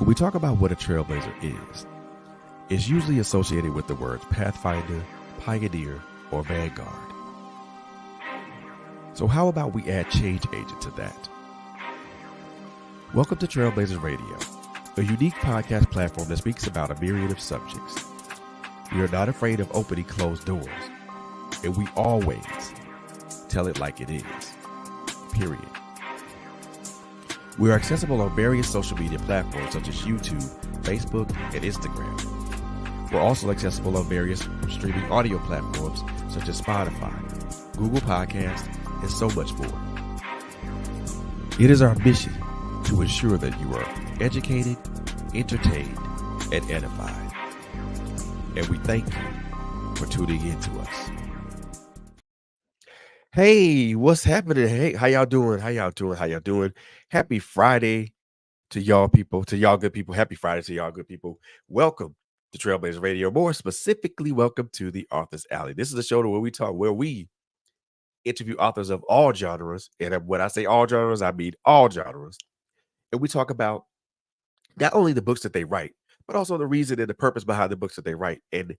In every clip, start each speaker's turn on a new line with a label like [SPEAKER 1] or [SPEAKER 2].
[SPEAKER 1] When we talk about what a trailblazer is, it's usually associated with the words pathfinder, pioneer, or vanguard. So how about we add change agent to that? Welcome to Trailblazers Radio, a unique podcast platform that speaks about a myriad of subjects. We are not afraid of opening closed doors, and we always tell it like it is, period. We are accessible on various social media platforms such as YouTube, Facebook, and Instagram. We're also accessible on various streaming audio platforms such as Spotify, Google Podcasts, and so much more. It is our mission to ensure that you are educated, entertained, and edified. And we thank you for tuning in to us. Hey, what's happening? Hey, how y'all doing? How y'all doing? Happy Friday to y'all people, to y'all good people. Happy Friday to y'all good people. Welcome to Trailblazer Radio. More specifically, welcome to the Author's Alley. This is a show where we interview authors of all genres. And when I say all genres, I mean all genres. And we talk about not only the books that they write, but also the reason and the purpose behind the books that they write. And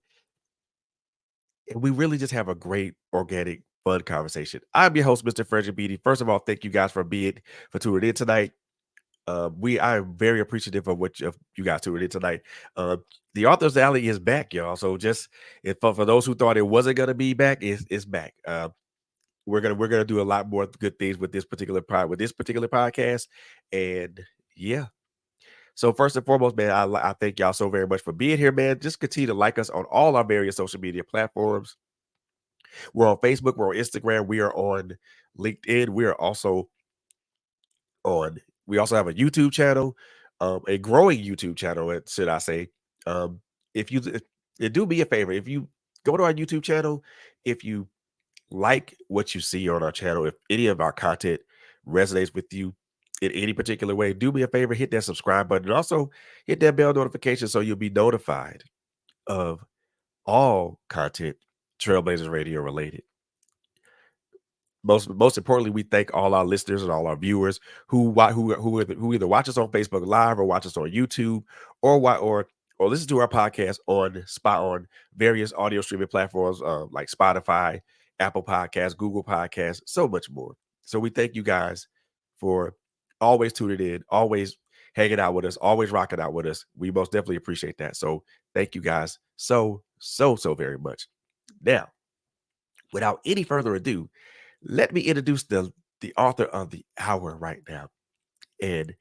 [SPEAKER 1] we really just have a great, organic, fun conversation. I'm your host, Mr. Frederick Beatty. First of all, thank you guys for tuning in tonight. I am very appreciative of you guys tuning in tonight. The Author's Alley is back, y'all. So just for those who thought it wasn't gonna be back, it's back. We're gonna do a lot more good things with this particular podcast, and yeah. So first and foremost, man, I thank y'all so very much for being here, man. Just continue to like us on all our various social media platforms. We're on Facebook, we're on Instagram, we are on LinkedIn, we also have a YouTube channel, a growing YouTube channel, should I say. If do me a favor, if you go to our YouTube channel, if you like what you see on our channel, if any of our content resonates with you in any particular way, do me a favor, hit that subscribe button, and also hit that bell notification so you'll be notified of all content Trailblazers Radio related. Most importantly, we thank all our listeners and all our viewers who either watch us on Facebook Live or watch us on YouTube or listen to our podcast on various audio streaming platforms like Spotify, Apple Podcasts, Google Podcasts, so much more. So we thank you guys for always tuning in, always hanging out with us, always rocking out with us. We most definitely appreciate that. So thank you guys so very much. Now, without any further ado, let me introduce the author of the hour right now. And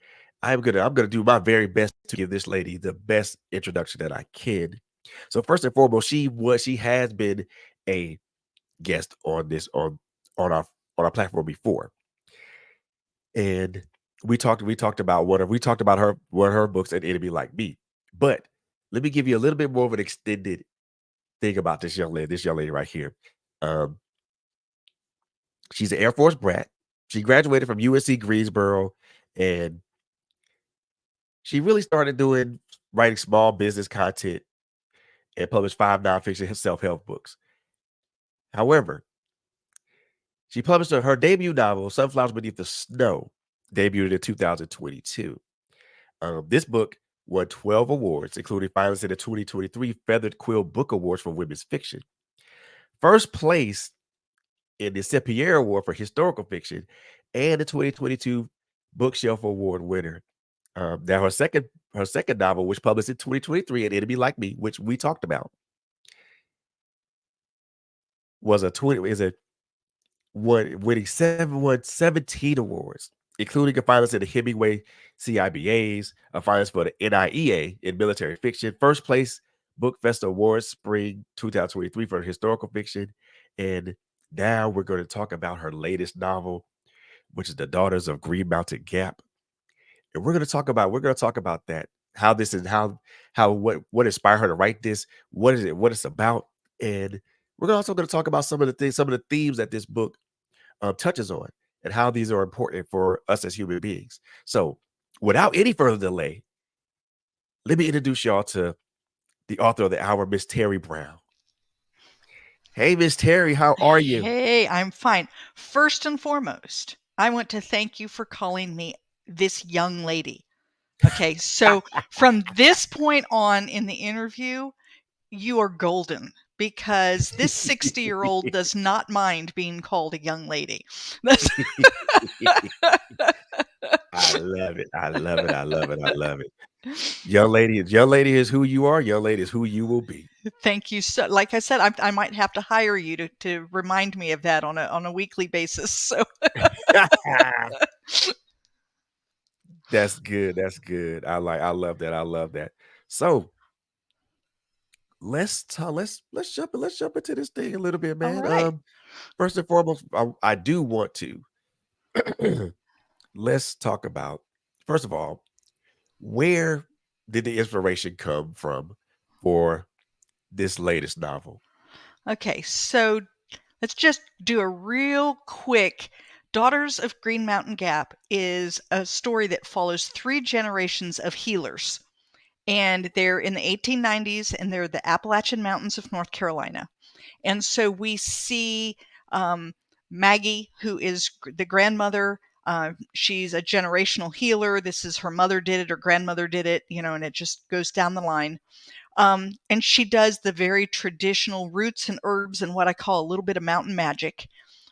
[SPEAKER 1] I'm gonna do my very best to give this lady the best introduction that I can. So first and foremost, she has been a guest on our platform before. And we talked about her books and Enemy Like Me. But let me give you a little bit more of an extended thing about this young lady right here. She's an Air Force brat. She graduated from UNC Greensboro, and she really started writing small business content and published 5 nonfiction self-help books. However, she published her debut novel, Sunflowers Beneath the Snow, debuted in 2022. This book won 12 awards, including finalists in the 2023 Feathered Quill Book Awards for Women's Fiction. First place in the Sepier Award for Historical Fiction, and the 2022 Bookshelf Award winner. Now her second novel, which published in 2023, An Enemy Like Me, which we talked about, winning 17 awards, including a finalist in the Hemingway CIBAs, a finalist for the NIEA in military fiction, first place Book Festival Awards Spring 2023 for historical fiction, and now we're going to talk about her latest novel, which is The Daughters of Green Mountain Gap. And we're going to talk about that, how this is what inspired her to write this, what it's about, and we're also going to talk about some of the themes that this book touches on and how these are important for us as human beings. So, without any further delay, let me introduce y'all to the author of the hour, Miss Terri Brown. Hey, Miss Terri, how are you?
[SPEAKER 2] Hey, I'm fine. First and foremost, I want to thank you for calling me this young lady. Okay, so from this point on in the interview, you are golden because this 60-year-old does not mind being called a young lady. That's
[SPEAKER 1] I love it. I love it. I love it. I love it. Young lady is who you are. Young lady is who you will be.
[SPEAKER 2] Thank you so like I said, I might have to hire you to remind me of that on a weekly basis. So
[SPEAKER 1] That's good. That's good. I love that. I love that. So let's jump into this thing a little bit,
[SPEAKER 2] all
[SPEAKER 1] man.
[SPEAKER 2] right.
[SPEAKER 1] First and foremost, I do want to let's talk about first of all, where did the inspiration come from for this latest novel?
[SPEAKER 2] Okay, so let's just do a real quick. Daughters of Green Mountain Gap is a story that follows 3 generations of healers. And they're in the 1890s and they're the Appalachian Mountains of North Carolina. And so we see Maggie, who is the grandmother. She's a generational healer. This is her mother did it, her grandmother did it, and it just goes down the line. And she does the very traditional roots and herbs and what I call a little bit of mountain magic.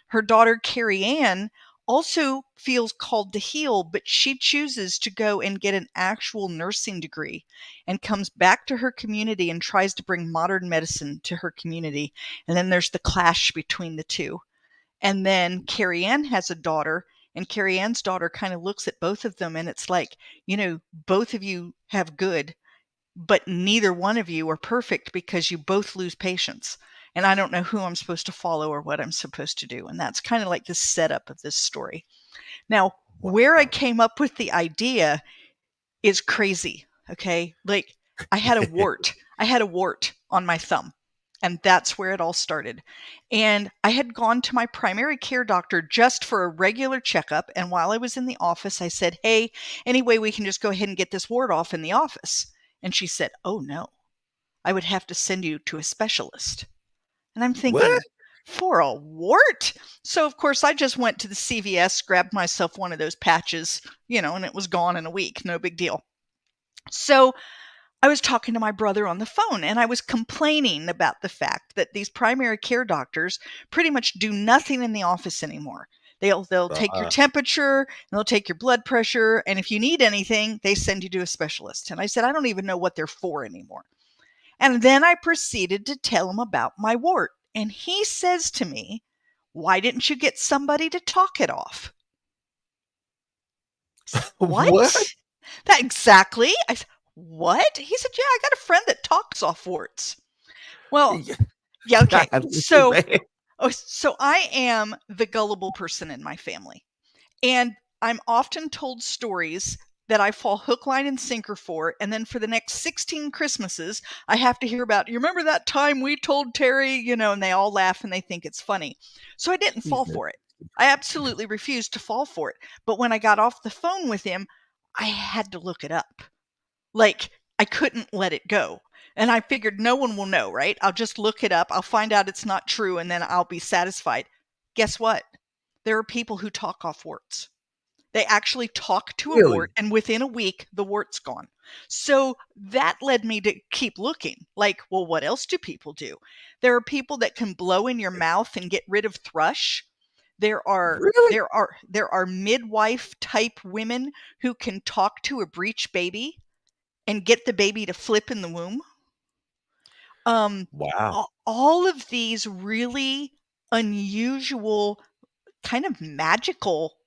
[SPEAKER 2] Her daughter, Carrie Ann, also feels called to heal, but she chooses to go and get an actual nursing degree and comes back to her community and tries to bring modern medicine to her community. And then there's the clash between the two. And then Carrie Ann has a daughter, and Carrie Ann's daughter kind of looks at both of them, and it's like, both of you have good, but neither one of you are perfect because you both lose patience. And I don't know who I'm supposed to follow or what I'm supposed to do. And that's kind of like the setup of this story. Now, where I
[SPEAKER 1] Wow.
[SPEAKER 2] came up with the idea is crazy. Okay. Like I had a wart. I had a wart on my thumb. And that's where it all started. And I had gone to my primary care doctor just for a regular checkup. And while I was in the office, I said, "Hey, anyway, we can just go ahead and get this wart off in the office." And she said, "Oh, no, I would have to send you to a specialist." And I'm
[SPEAKER 1] What?
[SPEAKER 2] thinking, for a wart? So, of course, I just went to the CVS, grabbed myself one of those patches, and it was gone in a week. No big deal. So I was talking to my brother on the phone and I was complaining about the fact that these primary care doctors pretty much do nothing in the office anymore. They'll take your
[SPEAKER 1] Uh-uh.
[SPEAKER 2] temperature and they'll take your blood pressure, and if you need anything, they send you to a specialist. And I said, I don't even know what they're for anymore. And then I proceeded to tell him about my wart. And he says to me, "Why didn't you get somebody to talk it off?" I said,
[SPEAKER 1] What?
[SPEAKER 2] "What?" That exactly. I said, "What?" He said, "Yeah, I got a friend that talks off warts." Well,
[SPEAKER 1] Yeah.
[SPEAKER 2] yeah, okay.
[SPEAKER 1] Golly,
[SPEAKER 2] So,
[SPEAKER 1] man.
[SPEAKER 2] so I am the gullible person in my family. And I'm often told stories that I fall hook, line, and sinker for. And then for the next 16 Christmases, I have to hear about, "You remember that time we told Terry?" And they all laugh and they think it's funny. So I didn't
[SPEAKER 1] He
[SPEAKER 2] fall
[SPEAKER 1] said,
[SPEAKER 2] for it. I absolutely refused to fall for it. But when I got off the phone with him, I had to look it up. Like, I couldn't let it go. And I figured no one will know, right? I'll just look it up. I'll find out it's not true and then I'll be satisfied. Guess what? There are people who talk off warts. They actually talk to a wart,
[SPEAKER 1] really?
[SPEAKER 2] and within a week, the wart's gone. So that led me to keep looking. Like, well, what else do people do? There are people that can blow in your mouth and get rid of thrush. There are
[SPEAKER 1] Really?
[SPEAKER 2] there are there are midwife type women who can talk to a breech baby and get the baby to flip in the womb. Um,
[SPEAKER 1] Wow.
[SPEAKER 2] all of these really unusual, kind of magical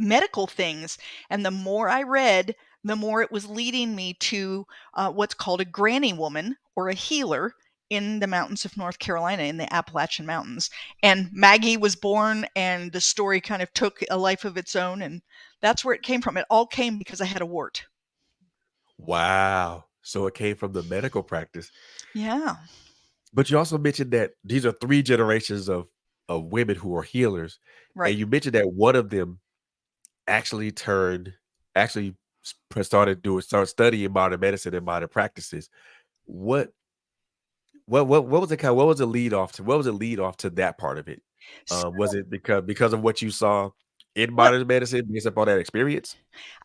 [SPEAKER 2] medical things. And the more I read, the more it was leading me to what's called a granny woman or a healer in the mountains of North Carolina, in the Appalachian Mountains. And Maggie was born, and the story kind of took a life of its own. And that's where it came from. It all came because I had a wart.
[SPEAKER 1] Wow. So it came from the medical practice.
[SPEAKER 2] Yeah,
[SPEAKER 1] But you also mentioned that these are 3 generations of women who are healers, and
[SPEAKER 2] right.
[SPEAKER 1] you mentioned that one of them actually turned actually started studying modern medicine and modern practices. What what was the what was the lead off to that part of it? Was it because of what you saw in
[SPEAKER 2] Well,
[SPEAKER 1] modern medicine based upon that experience?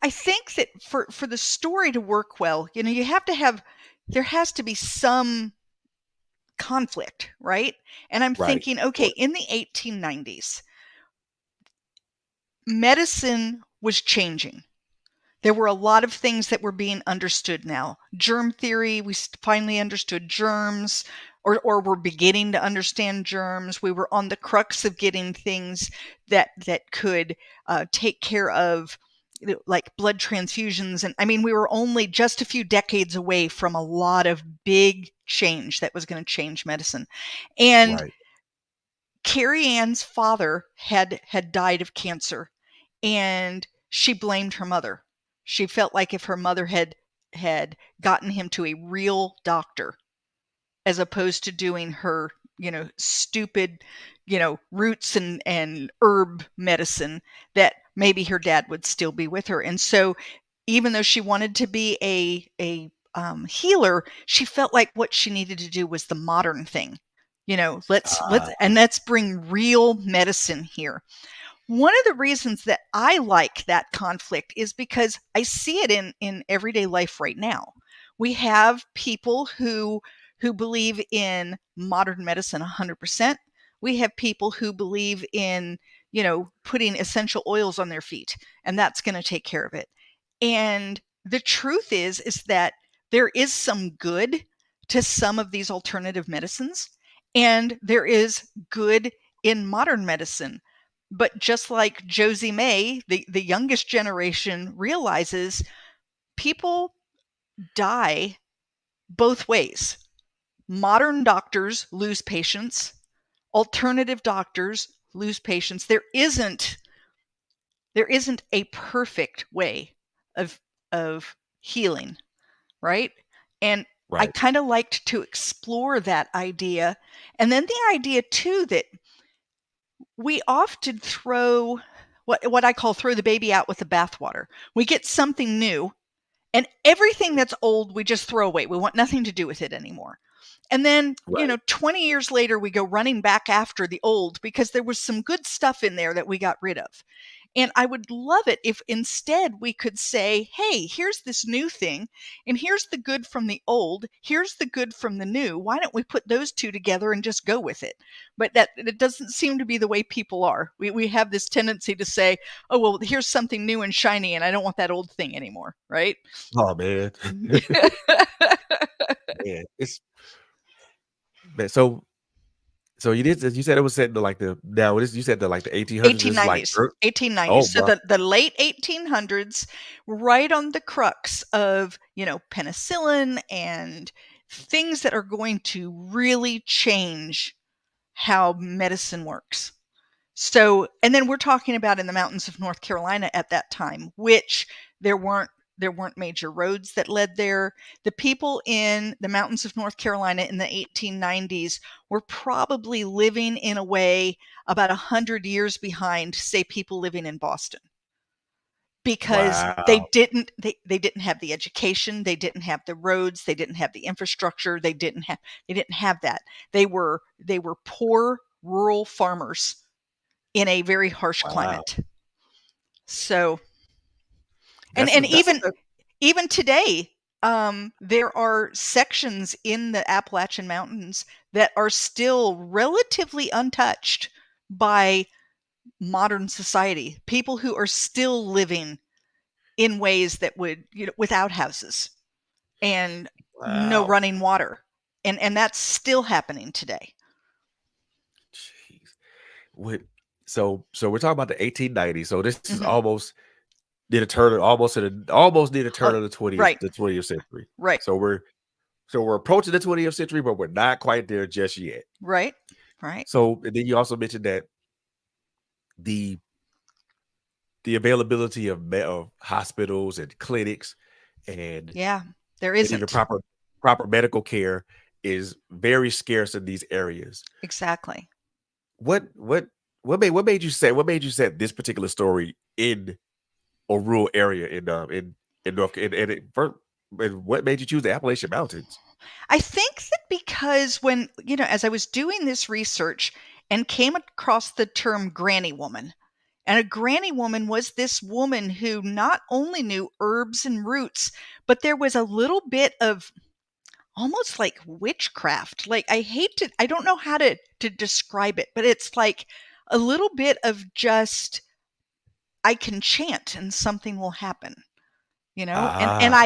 [SPEAKER 2] I think that for the story to work well, you have to have there has to be some conflict, right? And I'm
[SPEAKER 1] Right.
[SPEAKER 2] thinking,
[SPEAKER 1] Of
[SPEAKER 2] okay,
[SPEAKER 1] course.
[SPEAKER 2] in the 1890s, medicine was changing. There were a lot of things that were being understood now. Germ theory, we finally understood germs, or we're beginning to understand germs. We were on the crux of getting things that could take care of like blood transfusions. And I mean, we were only just a few decades away from a lot of big change that was going to change medicine. And
[SPEAKER 1] Right.
[SPEAKER 2] Carrie Ann's father had died of cancer, and she blamed her mother. She felt like if her mother had gotten him to a real doctor as opposed to doing her, stupid, roots and herb medicine, that maybe her dad would still be with her. And so even though she wanted to be a healer, she felt like what she needed to do was the modern thing. Let's
[SPEAKER 1] Ah,
[SPEAKER 2] and let's bring real medicine here. One of the reasons that I like that conflict is because I see it in everyday life right now. We have people who believe in modern medicine 100%. We have people who believe in, putting essential oils on their feet, and that's going to take care of it. And the truth is that there is some good to some of these alternative medicines, and there is good in modern medicine. But just like Josie May, the youngest generation realizes, people die both ways. Modern doctors lose patients, alternative doctors lose patients. There isn't a perfect way of of healing, right? And I
[SPEAKER 1] right.
[SPEAKER 2] kind of liked to explore that idea. And then the idea too that we often throw what I call throw the baby out with the bathwater. We get something new, and everything that's old we just throw away. We want nothing to do with it anymore. And then,
[SPEAKER 1] Right.
[SPEAKER 2] 20 years later, we go running back after the old because there was some good stuff in there that we got rid of. And I would love it if instead we could say, hey, here's this new thing, and here's the good from the old, here's the good from the new. Why don't we put those two together and just go with it? But that it doesn't seem to be the way people are. We have this tendency to say, oh, well, here's something new and shiny, and I don't want that old thing anymore, right?
[SPEAKER 1] Oh man. Man, it's man. So you said it was set in the like the now this you said the like the 1800s. This is like
[SPEAKER 2] 1890s. 1890s.
[SPEAKER 1] oh
[SPEAKER 2] So
[SPEAKER 1] my
[SPEAKER 2] the late 1800s, right on the crux of, penicillin and things that are going to really change how medicine works. So, and then we're talking about in the mountains of North Carolina at that time, which there weren't there weren't major roads that led there. The people in the mountains of North Carolina in the 1890s were probably living in a way about 100 years behind, say, people living in Boston, because
[SPEAKER 1] wow.
[SPEAKER 2] they didn't have the education, they didn't have the roads, they didn't have the infrastructure, they didn't have that. They were poor rural farmers in a very harsh
[SPEAKER 1] Wow.
[SPEAKER 2] climate. So, and
[SPEAKER 1] That's a
[SPEAKER 2] and
[SPEAKER 1] that's a
[SPEAKER 2] even today, there are sections in the Appalachian Mountains that are still relatively untouched by modern society. People who are still living in ways that would, without houses and no
[SPEAKER 1] wow.
[SPEAKER 2] running water, and that's still happening today.
[SPEAKER 1] Jeez. What so we're talking about the 1890s. So this is
[SPEAKER 2] Hmm.
[SPEAKER 1] almost near the turn
[SPEAKER 2] Oh,
[SPEAKER 1] of the 20th
[SPEAKER 2] right,
[SPEAKER 1] the 20th century.
[SPEAKER 2] right,
[SPEAKER 1] So we're approaching the 20th century, but we're not quite there just yet.
[SPEAKER 2] right, right.
[SPEAKER 1] So and then you also mentioned that the the availability of hospitals and clinics and
[SPEAKER 2] Yeah, there
[SPEAKER 1] and even
[SPEAKER 2] isn't.
[SPEAKER 1] proper medical care is very scarce in these areas.
[SPEAKER 2] Exactly.
[SPEAKER 1] What what what made you set this particular story in a rural area in North and what made you choose the Appalachian Mountains?
[SPEAKER 2] I think that because when, as I was doing this research and came across the term granny woman, And a granny woman was this woman who not only knew herbs and roots, but there was a little bit of almost like witchcraft. Like I don't know how to describe it, but it's like a little bit of just I can chant and something will happen, you know? And
[SPEAKER 1] Ah,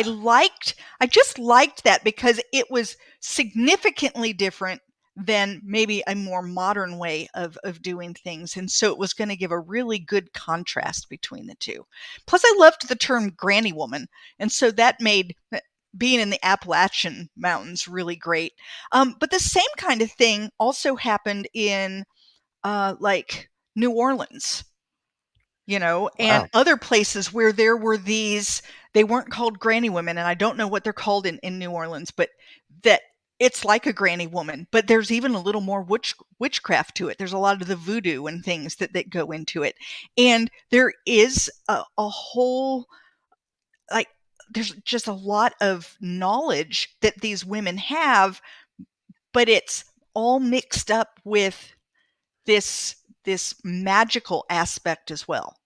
[SPEAKER 2] I just liked that because it was significantly different than maybe a more modern way of doing things. And so it was going to give a really good contrast between the two. Plus, I loved the term granny woman. And so that made being in the Appalachian Mountains really great. But the same kind of thing also happened in like New Orleans, you know, and
[SPEAKER 1] wow.
[SPEAKER 2] other places where there were these, they weren't called granny women, and I don't know what they're called in New Orleans, but that it's like a granny woman, but there's even a little more witchcraft to it. There's a lot of the voodoo and things that go into it. And there is a whole, like, there's just a lot of knowledge that these women have, but it's all mixed up with this magical aspect as well.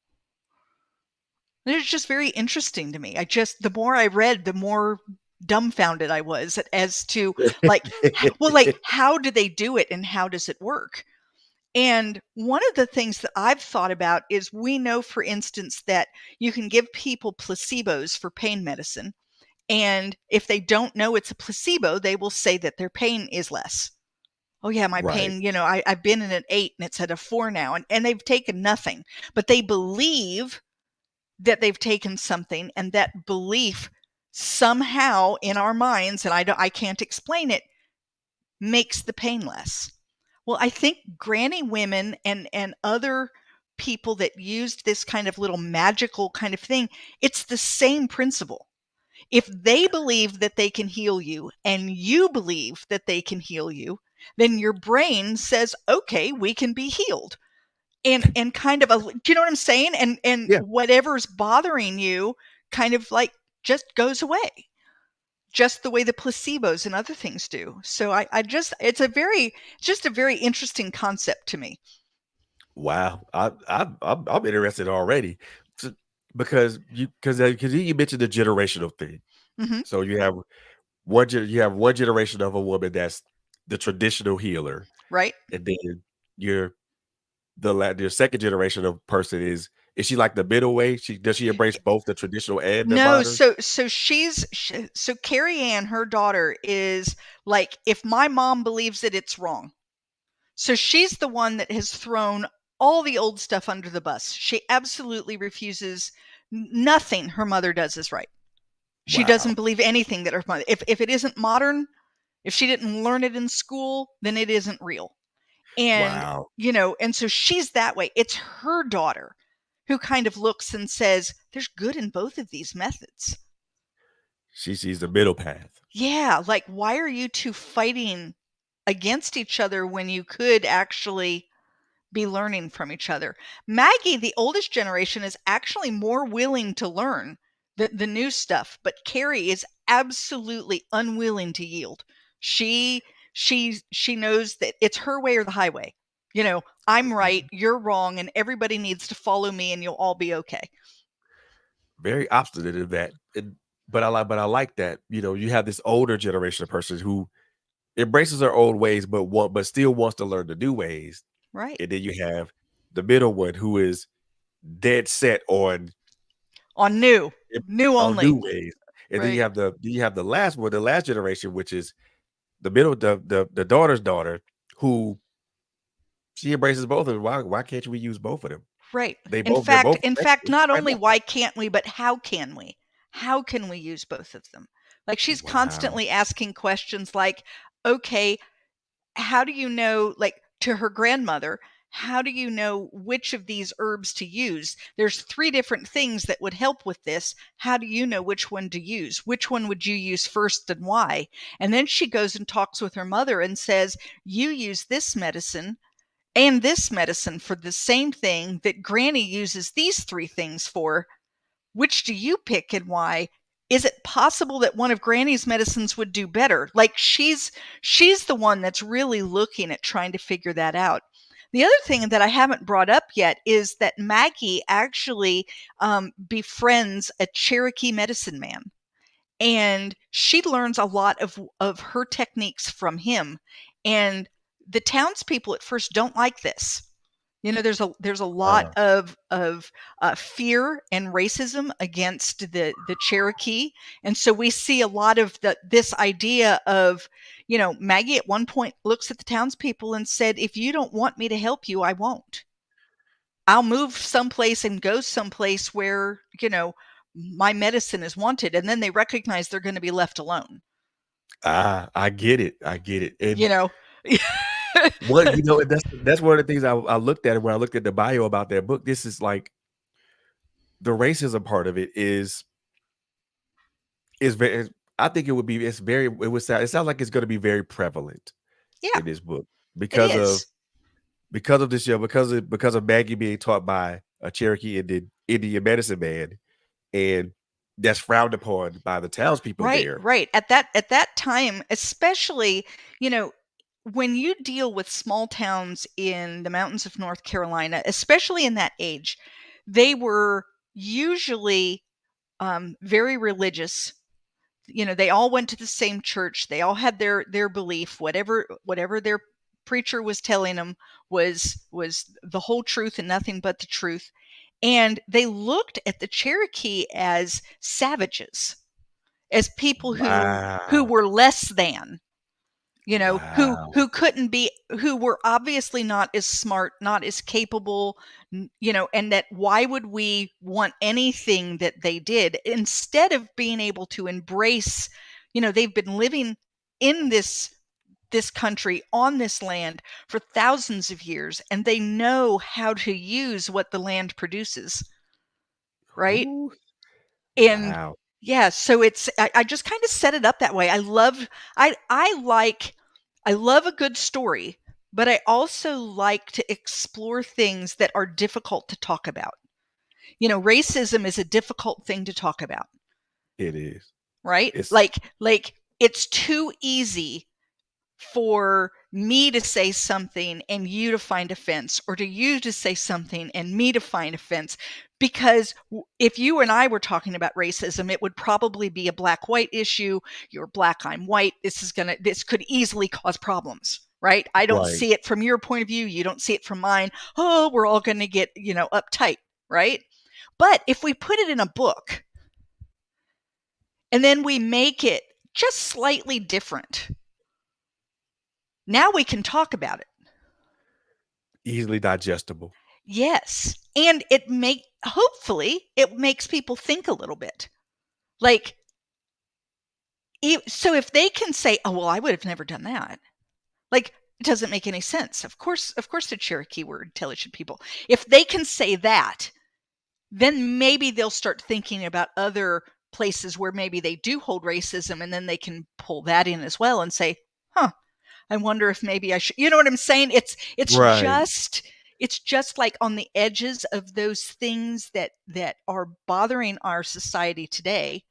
[SPEAKER 2] It's just very interesting to me. The more I read, the more dumbfounded I was as to like, well, like, how do they do it and how does it work? And one of the things that I've thought about is we know, for instance, that you can give people placebos for pain medicine. And if they don't know it's a placebo, they will say that their pain is less. Oh, yeah, my
[SPEAKER 1] Right.
[SPEAKER 2] pain, I've been in an 8 and it's at a 4 now. And they've taken nothing, but they believe that they've taken something, and that belief somehow in our minds, and I can't explain it, makes the pain less. Well, I think granny women and other people that used this kind of little magical kind of thing, it's the same principle. If they believe that they can heal you and you believe that they can heal you, then your brain says, okay, we can be healed. And kind of a, do you know what I'm saying? And
[SPEAKER 1] Yeah.
[SPEAKER 2] whatever's bothering you kind of like just goes away, just the way the placebos and other things do. So I just, it's just a very interesting concept to me.
[SPEAKER 1] Wow. I'm interested already. So, because you mentioned the generational thing.
[SPEAKER 2] Hmm.
[SPEAKER 1] So you have one generation of a woman that's the traditional healer,
[SPEAKER 2] Right?
[SPEAKER 1] and then you're your second generation of person is she like the middle way? Does she embrace both the traditional and the
[SPEAKER 2] No,
[SPEAKER 1] modern?
[SPEAKER 2] so Carrie Ann, her daughter, is like, if my mom believes it, it's wrong. So she's the one that has thrown all the old stuff under the bus. She absolutely refuses, nothing her mother does is right. She doesn't
[SPEAKER 1] Wow.
[SPEAKER 2] believe anything that her mother, if it isn't modern, if she didn't learn it in school, then it isn't real. And,
[SPEAKER 1] Wow.
[SPEAKER 2] and so she's that way. It's her daughter who kind of looks and says, there's good in both of these methods.
[SPEAKER 1] She sees the middle path.
[SPEAKER 2] Yeah, like, why are you two fighting against each other when you could actually be learning from each other? Maggie, the oldest generation, is actually more willing to learn the new stuff, but Carrie is absolutely unwilling to yield. She she knows that it's her way or the highway. I'm right, you're wrong, and everybody needs to follow me and you'll all be okay.
[SPEAKER 1] Very obstinate in that. But I like that, you have this older generation of person who embraces their old ways, but still wants to learn the new ways.
[SPEAKER 2] Right.
[SPEAKER 1] And then you have the middle one who is dead set
[SPEAKER 2] On new,
[SPEAKER 1] Yep,
[SPEAKER 2] new
[SPEAKER 1] on new
[SPEAKER 2] only.
[SPEAKER 1] ways. And then
[SPEAKER 2] Right.
[SPEAKER 1] you have the last one, the last generation, which is the daughter's daughter, who she embraces both of them. Why can't we use both of them?
[SPEAKER 2] Right.
[SPEAKER 1] They're both
[SPEAKER 2] In fact,
[SPEAKER 1] effective.
[SPEAKER 2] not
[SPEAKER 1] Why
[SPEAKER 2] only
[SPEAKER 1] not?
[SPEAKER 2] why can't we, but how can we? How can we use both of them? Like, she's
[SPEAKER 1] Wow.
[SPEAKER 2] constantly asking questions like, okay, how do you know, like, to her grandmother, how do you know which of these herbs to use? There's three different things that would help with this. How do you know which one to use? Which one would you use first and why? And then she goes and talks with her mother and says, you use this medicine and this medicine for the same thing that Granny uses these three things for. Which do you pick and why? Is it possible that one of Granny's medicines would do better? Like, she's the one that's really looking at trying to figure that out. The other thing that I haven't brought up yet is that Maggie actually befriends a Cherokee medicine man, and she learns a lot of her techniques from him. And the townspeople at first don't like this. There's a lot
[SPEAKER 1] Uh,
[SPEAKER 2] of fear and racism against the Cherokee, and so we see a lot of this idea of, Maggie at one point looks at the townspeople and said, "If you don't want me to help you, I won't. I'll move someplace and go someplace where my medicine is wanted," and then they recognize they're going to be left alone.
[SPEAKER 1] I get it. I get it.
[SPEAKER 2] You
[SPEAKER 1] And
[SPEAKER 2] know.
[SPEAKER 1] what and that's one of the things I looked at when I looked at the bio about that book. This is like the racism part of it is very. I think it would be. It's very. It would sound. It sounds like it's going to be very prevalent
[SPEAKER 2] Yeah,
[SPEAKER 1] in this book
[SPEAKER 2] it
[SPEAKER 1] because of
[SPEAKER 2] is.
[SPEAKER 1] this show because of Maggie being taught by a Cherokee Indian medicine man, and that's frowned upon by the townspeople
[SPEAKER 2] Right,
[SPEAKER 1] there.
[SPEAKER 2] right. At that time, especially, you know, when you deal with small towns in the mountains of North Carolina, especially in that age, they were usually very religious. They all went to the same church. They all had their belief. Whatever their preacher was telling them was the whole truth and nothing but the truth. And they looked at the Cherokee as savages, as people who
[SPEAKER 1] Wow,
[SPEAKER 2] were less than, who
[SPEAKER 1] wow,
[SPEAKER 2] couldn't be, who were obviously not as smart, not as capable, and that why would we want anything that they did, instead of being able to embrace, they've been living in this country, on this land, for thousands of years, and they know how to use what the land produces, right?
[SPEAKER 1] ooh,
[SPEAKER 2] And
[SPEAKER 1] wow.
[SPEAKER 2] yeah, so I just kind of set it up that way. I love a good story, but I also like to explore things that are difficult to talk about. Racism is a difficult thing to talk about,
[SPEAKER 1] It is.
[SPEAKER 2] right?
[SPEAKER 1] It's
[SPEAKER 2] Like it's too easy for me to say something and you to find offense, or to you to say something and me to find offense. Because if you and I were talking about racism, it would probably be a black white issue. You're black, I'm white. This could easily cause problems, right? I don't
[SPEAKER 1] right.
[SPEAKER 2] see it from your point of view. You don't see it from mine. Oh, we're all going to get, uptight, right? But if we put it in a book and then we make it just slightly different, now we can talk about it.
[SPEAKER 1] Easily digestible.
[SPEAKER 2] Yes. And hopefully it makes people think a little bit. Like, so if they can say, "Oh, well, I would have never done that." Like, it doesn't make any sense. Of course the Cherokee were intelligent people. If they can say that, then maybe they'll start thinking about other places where maybe they do hold racism, and then they can pull that in as well and say, "Huh, I wonder if maybe I should." You know what I'm saying? It's
[SPEAKER 1] Right.
[SPEAKER 2] just it's just like on the edges of those things that are bothering our society today.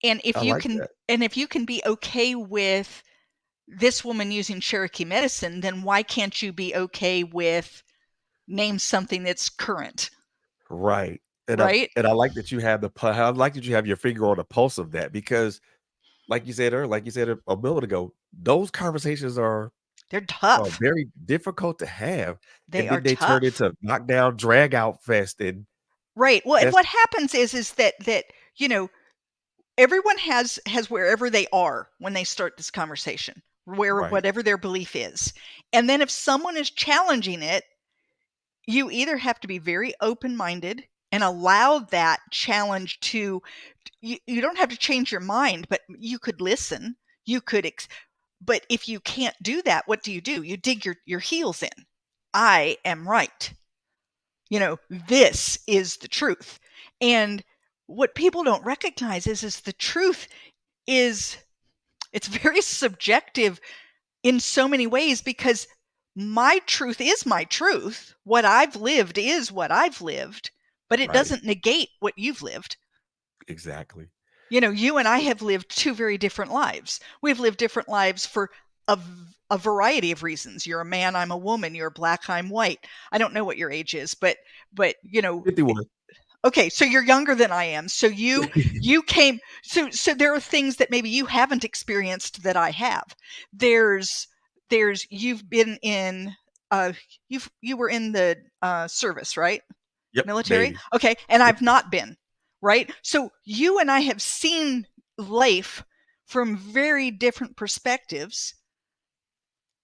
[SPEAKER 2] And
[SPEAKER 1] I like that.
[SPEAKER 2] if you can be okay with this woman using Cherokee medicine, then why can't you be okay with, name something that's current,
[SPEAKER 1] Right.
[SPEAKER 2] right?
[SPEAKER 1] I like that you have I like that you have your finger on the pulse of that because like you said earlier, like you said a minute ago, those conversations
[SPEAKER 2] They're
[SPEAKER 1] are
[SPEAKER 2] tough.
[SPEAKER 1] very difficult to have,
[SPEAKER 2] They
[SPEAKER 1] and
[SPEAKER 2] are
[SPEAKER 1] then they turn
[SPEAKER 2] tough.
[SPEAKER 1] into knockdown, drag out fest, and
[SPEAKER 2] Right. Well, and
[SPEAKER 1] that's
[SPEAKER 2] what happens is that you know everyone has wherever they are when they start this conversation, where
[SPEAKER 1] right,
[SPEAKER 2] whatever their belief is. And then if someone is challenging it, you either have to be very open-minded and allow that challenge to, you don't have to change your mind, but you could listen. You could but if you can't do that, what do? You dig your heels in. I am right. This is the truth. And what people don't recognize is the truth is, it's very subjective in so many ways, because my truth is my truth. What I've lived is what I've lived, but it
[SPEAKER 1] right,
[SPEAKER 2] doesn't negate what you've lived.
[SPEAKER 1] exactly.
[SPEAKER 2] You and I have lived two very different lives. We've lived different lives for a variety of reasons. You're a man, I'm a woman. You're black, I'm white. I don't know what your age is, but
[SPEAKER 1] 51.
[SPEAKER 2] okay, so you're younger than I am. So you came so there are things that maybe you haven't experienced that I have. There's you've been in you were in the service, right?
[SPEAKER 1] Yep,
[SPEAKER 2] Military?
[SPEAKER 1] Navy.
[SPEAKER 2] Okay, and
[SPEAKER 1] Yep.
[SPEAKER 2] I've not been, right? So you and I have seen life from very different perspectives,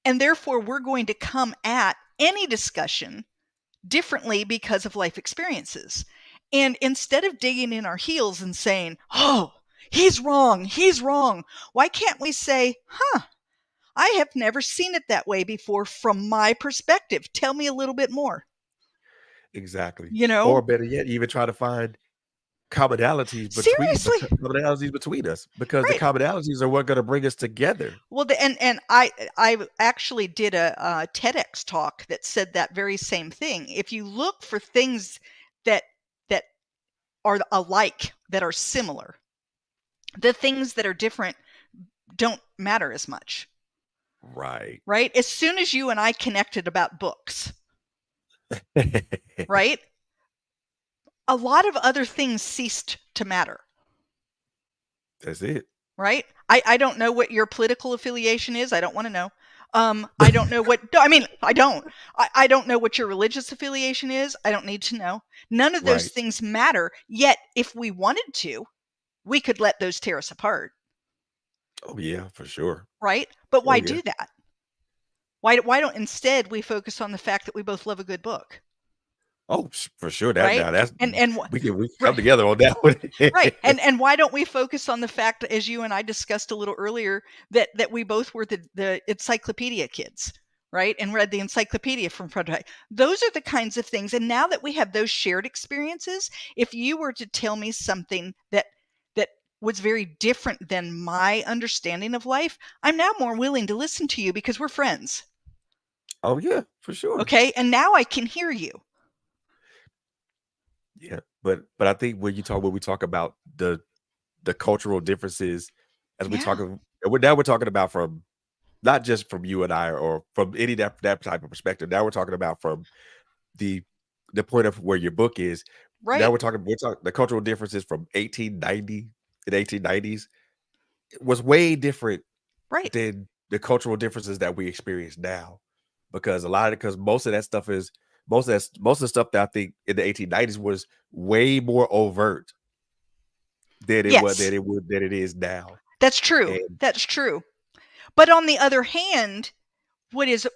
[SPEAKER 2] and therefore we're going to come at any discussion differently because of life experiences. And instead of digging in our heels and saying, oh, he's wrong, why can't we say, huh, I have never seen it that way before from my perspective. Tell me a little bit more.
[SPEAKER 1] Exactly.
[SPEAKER 2] You know,
[SPEAKER 1] Or better yet, even try to find commonalities
[SPEAKER 2] seriously,
[SPEAKER 1] commonalities between us, because the
[SPEAKER 2] right?
[SPEAKER 1] commonalities are what gonna bring us together.
[SPEAKER 2] Well, and I actually did a TEDx talk that said that very same thing. If you look for things that that are alike, that are similar, the things that are different don't matter as much,
[SPEAKER 1] Right.
[SPEAKER 2] right? As soon as you and I connected about books, right? A lot of other things ceased to matter,
[SPEAKER 1] That's it.
[SPEAKER 2] right? I don't know what your political affiliation is. I don't want to know. I don't know what, I mean, I don't. I don't know what your religious affiliation is. I don't need to know. None of those
[SPEAKER 1] Right.
[SPEAKER 2] things matter. Yet, if we wanted to, we could let those tear us apart,
[SPEAKER 1] Oh, yeah, for sure.
[SPEAKER 2] right? But
[SPEAKER 1] Oh,
[SPEAKER 2] why
[SPEAKER 1] yeah.
[SPEAKER 2] do that? Why don't instead we focus on the fact that we both love a good book,
[SPEAKER 1] Oh, for sure. That
[SPEAKER 2] right?
[SPEAKER 1] now that's
[SPEAKER 2] And
[SPEAKER 1] we can come
[SPEAKER 2] right,
[SPEAKER 1] together on that one.
[SPEAKER 2] right. And why don't we focus on the fact, as you and I discussed a little earlier, that we both were the encyclopedia kids, right? And read the encyclopedia from front to back. Those are the kinds of things. And now that we have those shared experiences, if you were to tell me something that was very different than my understanding of life, I'm now more willing to listen to you because we're friends.
[SPEAKER 1] Oh, yeah, for sure.
[SPEAKER 2] Okay. And now I can hear you.
[SPEAKER 1] Yeah, but I think when we talk about the cultural differences, as we
[SPEAKER 2] Yeah.
[SPEAKER 1] talk of we're talking about from not just from you and I, or from any that type of perspective. Now we're talking about from the the point of where your book is. Now
[SPEAKER 2] Right.
[SPEAKER 1] we're talking the cultural differences from 1890 in 1890s was way different
[SPEAKER 2] Right.
[SPEAKER 1] than the cultural differences that we experience now. Because most of that stuff is most of the stuff that I think in the 1890s was way more overt
[SPEAKER 2] Yes.
[SPEAKER 1] than it is now.
[SPEAKER 2] That's true.
[SPEAKER 1] And
[SPEAKER 2] That's true. But on the other hand, what is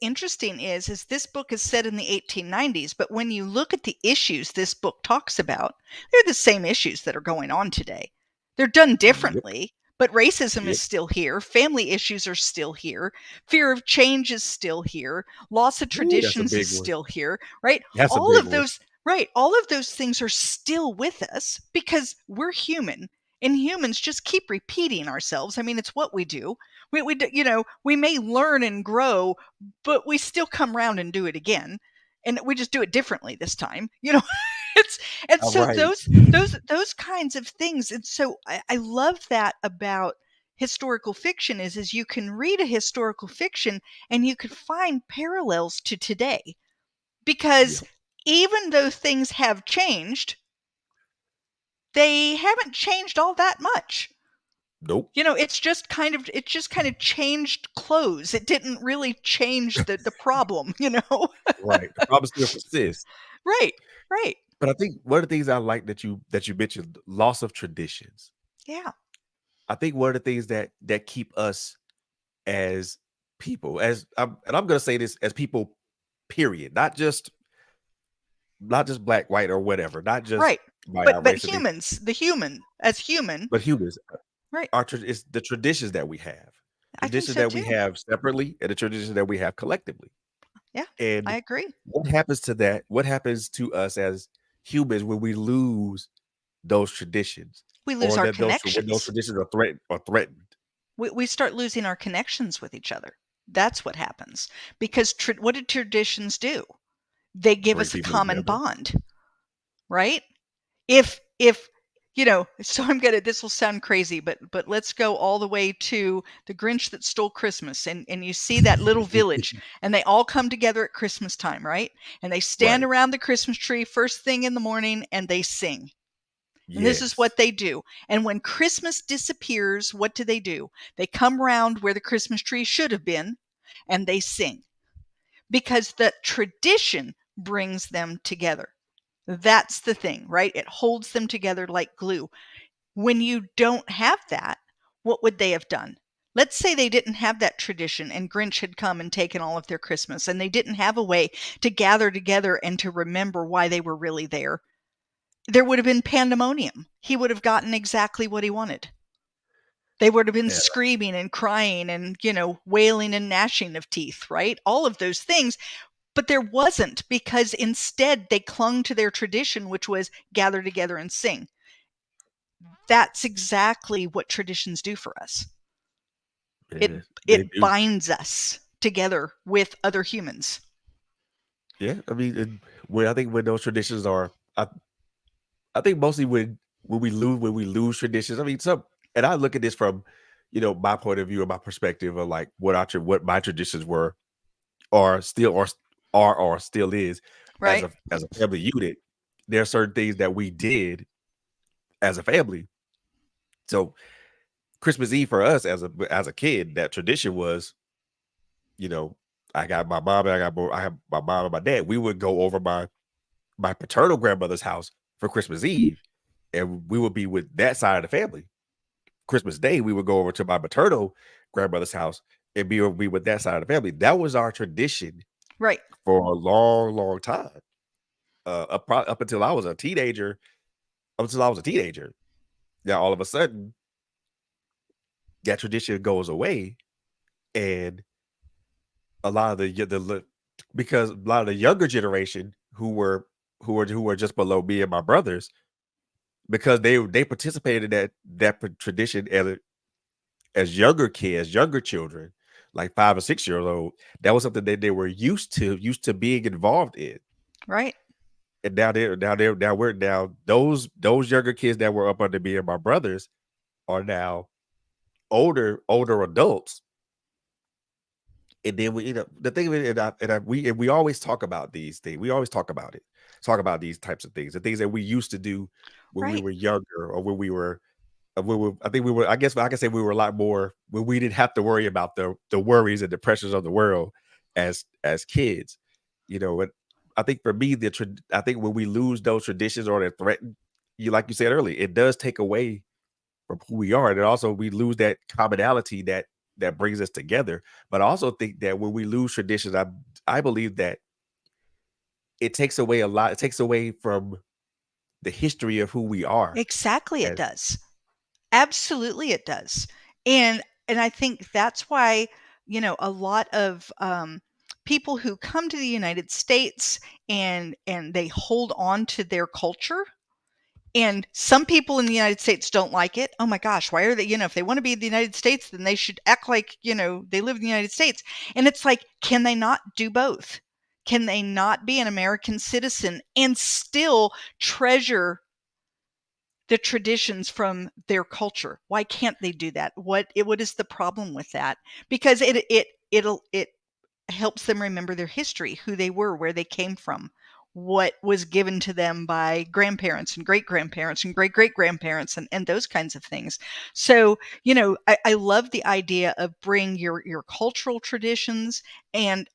[SPEAKER 2] interesting is this book is set in the 1890s, but when you look at the issues this book talks about, they're the same issues that are going on today. They're done
[SPEAKER 1] yep,
[SPEAKER 2] differently, but racism is
[SPEAKER 1] yep.
[SPEAKER 2] still here, family issues are still here, fear of change is still here, loss of
[SPEAKER 1] Ooh, that's a
[SPEAKER 2] traditions is
[SPEAKER 1] big one.
[SPEAKER 2] still here, right?
[SPEAKER 1] That's a
[SPEAKER 2] All
[SPEAKER 1] big
[SPEAKER 2] of
[SPEAKER 1] one.
[SPEAKER 2] those right, all of those things are still with us because we're human, and humans just keep repeating ourselves. I mean, it's what we do. We may learn and grow, but we still come around and do it again, and we just do it differently this time. It's and
[SPEAKER 1] All
[SPEAKER 2] so
[SPEAKER 1] right.
[SPEAKER 2] those kinds of things. And so I love that about historical fiction is you can read a historical fiction and you can find parallels to today,
[SPEAKER 1] Yeah.
[SPEAKER 2] because even though things have changed, they haven't changed all that much.
[SPEAKER 1] Nope.
[SPEAKER 2] It just kind of changed clothes. It didn't really change the problem.
[SPEAKER 1] Right. The problem still persists.
[SPEAKER 2] Right, right.
[SPEAKER 1] But I think one of the things I like that you mentioned, loss of traditions.
[SPEAKER 2] Yeah,
[SPEAKER 1] I think one of the things that keep us as people, and I'm gonna say this as people, period, not just black, white, or whatever, not just
[SPEAKER 2] right.
[SPEAKER 1] by our
[SPEAKER 2] But
[SPEAKER 1] race or thing,
[SPEAKER 2] humans, the human as human,
[SPEAKER 1] but humans.
[SPEAKER 2] right.
[SPEAKER 1] It's the
[SPEAKER 2] I think
[SPEAKER 1] traditions
[SPEAKER 2] so
[SPEAKER 1] that we
[SPEAKER 2] too.
[SPEAKER 1] have separately, and the traditions that we have collectively.
[SPEAKER 2] Yeah, I
[SPEAKER 1] And
[SPEAKER 2] agree.
[SPEAKER 1] what happens to that? What happens to us as humans when we lose those traditions,
[SPEAKER 2] We lose
[SPEAKER 1] or
[SPEAKER 2] our
[SPEAKER 1] when those
[SPEAKER 2] connections.
[SPEAKER 1] traditions are threatened?
[SPEAKER 2] We start losing our connections with each other. That's what happens. Because what did traditions do? They give
[SPEAKER 1] Bring
[SPEAKER 2] us a
[SPEAKER 1] people
[SPEAKER 2] common
[SPEAKER 1] together.
[SPEAKER 2] bond, right? If So this will sound crazy, but let's go all the way to The Grinch That Stole Christmas. And you see that little village, and they all come together at Christmas time, right? And they stand
[SPEAKER 1] Right.
[SPEAKER 2] around the Christmas tree first thing in the morning and they sing. And this is
[SPEAKER 1] Yes.
[SPEAKER 2] what they do. And when Christmas disappears, what do? They come round where the Christmas tree should have been and they sing, because the tradition brings them together. That's the thing, right? It holds them together like glue. When you don't have that, what would they have done? Let's say they didn't have that tradition and Grinch had come and taken all of their Christmas and they didn't have a way to gather together and to remember why they were really there. There would have been pandemonium. He would have gotten exactly what he wanted. They would have been
[SPEAKER 1] Yeah.
[SPEAKER 2] screaming and crying and, wailing and gnashing of teeth, right? All of those things. But there wasn't, because instead they clung to their tradition, which was gather together and sing. That's exactly what traditions do for us. It
[SPEAKER 1] Yeah. They
[SPEAKER 2] it
[SPEAKER 1] do.
[SPEAKER 2] binds us together with other humans.
[SPEAKER 1] Yeah. I mean, when I think when those traditions are, I think mostly when we lose traditions. I mean, some, and I look at this from, my point of view and my perspective of like what my traditions were, or still or still is,
[SPEAKER 2] Right?
[SPEAKER 1] as a family unit. There are certain things that we did as a family. So Christmas Eve for us as a kid, that tradition was, you know, I got my mom and I have my mom and my dad. We would go over my paternal grandmother's house for Christmas Eve, and we would be with that side of the family. Christmas Day, we would go over to my maternal grandmother's house and be with that side of the family. That was our tradition
[SPEAKER 2] Right.
[SPEAKER 1] for a long, long time. Up until I was a teenager. Up until I was a teenager. Now all of a sudden, that tradition goes away, and a lot of because a lot of the younger generation who were just below me and my brothers, because they participated in tradition as younger kids, younger children, like 5 or 6 years old. That was something that they were used to being involved in.
[SPEAKER 2] Right.
[SPEAKER 1] And now those younger kids that were up under me and my brothers are now older adults. And then the thing of it, we always talk about these things. We always talk about these types of things, the things that we used to do when we
[SPEAKER 2] Right.
[SPEAKER 1] were younger, or when we were I think we were, I guess I can say we were a lot more when we didn't have to worry about the worries and the pressures of the world as kids. But I think for me, I think when we lose those traditions or they're threatened, like you said earlier, it does take away from who we are. And also we lose that commonality that brings us together. But I also think that when we lose traditions, I believe that it takes away a lot. It takes away from the history of who we are.
[SPEAKER 2] Exactly, it
[SPEAKER 1] And
[SPEAKER 2] does. Absolutely, it does. And I think that's why, a lot of people who come to the United States and they hold on to their culture. And some people in the United States don't like it. Oh my gosh, why are they, if they want to be in the United States, then they should act like, they live in the United States. And it's like, can they not do both? Can they not be an American citizen and still treasure the traditions from their culture? Why can't they do that? What is the problem with that? Because it helps them remember their history, who they were, where they came from, what was given to them by grandparents and great grandparents and great great grandparents, and those kinds of things. So, I love the idea of bring your cultural traditions and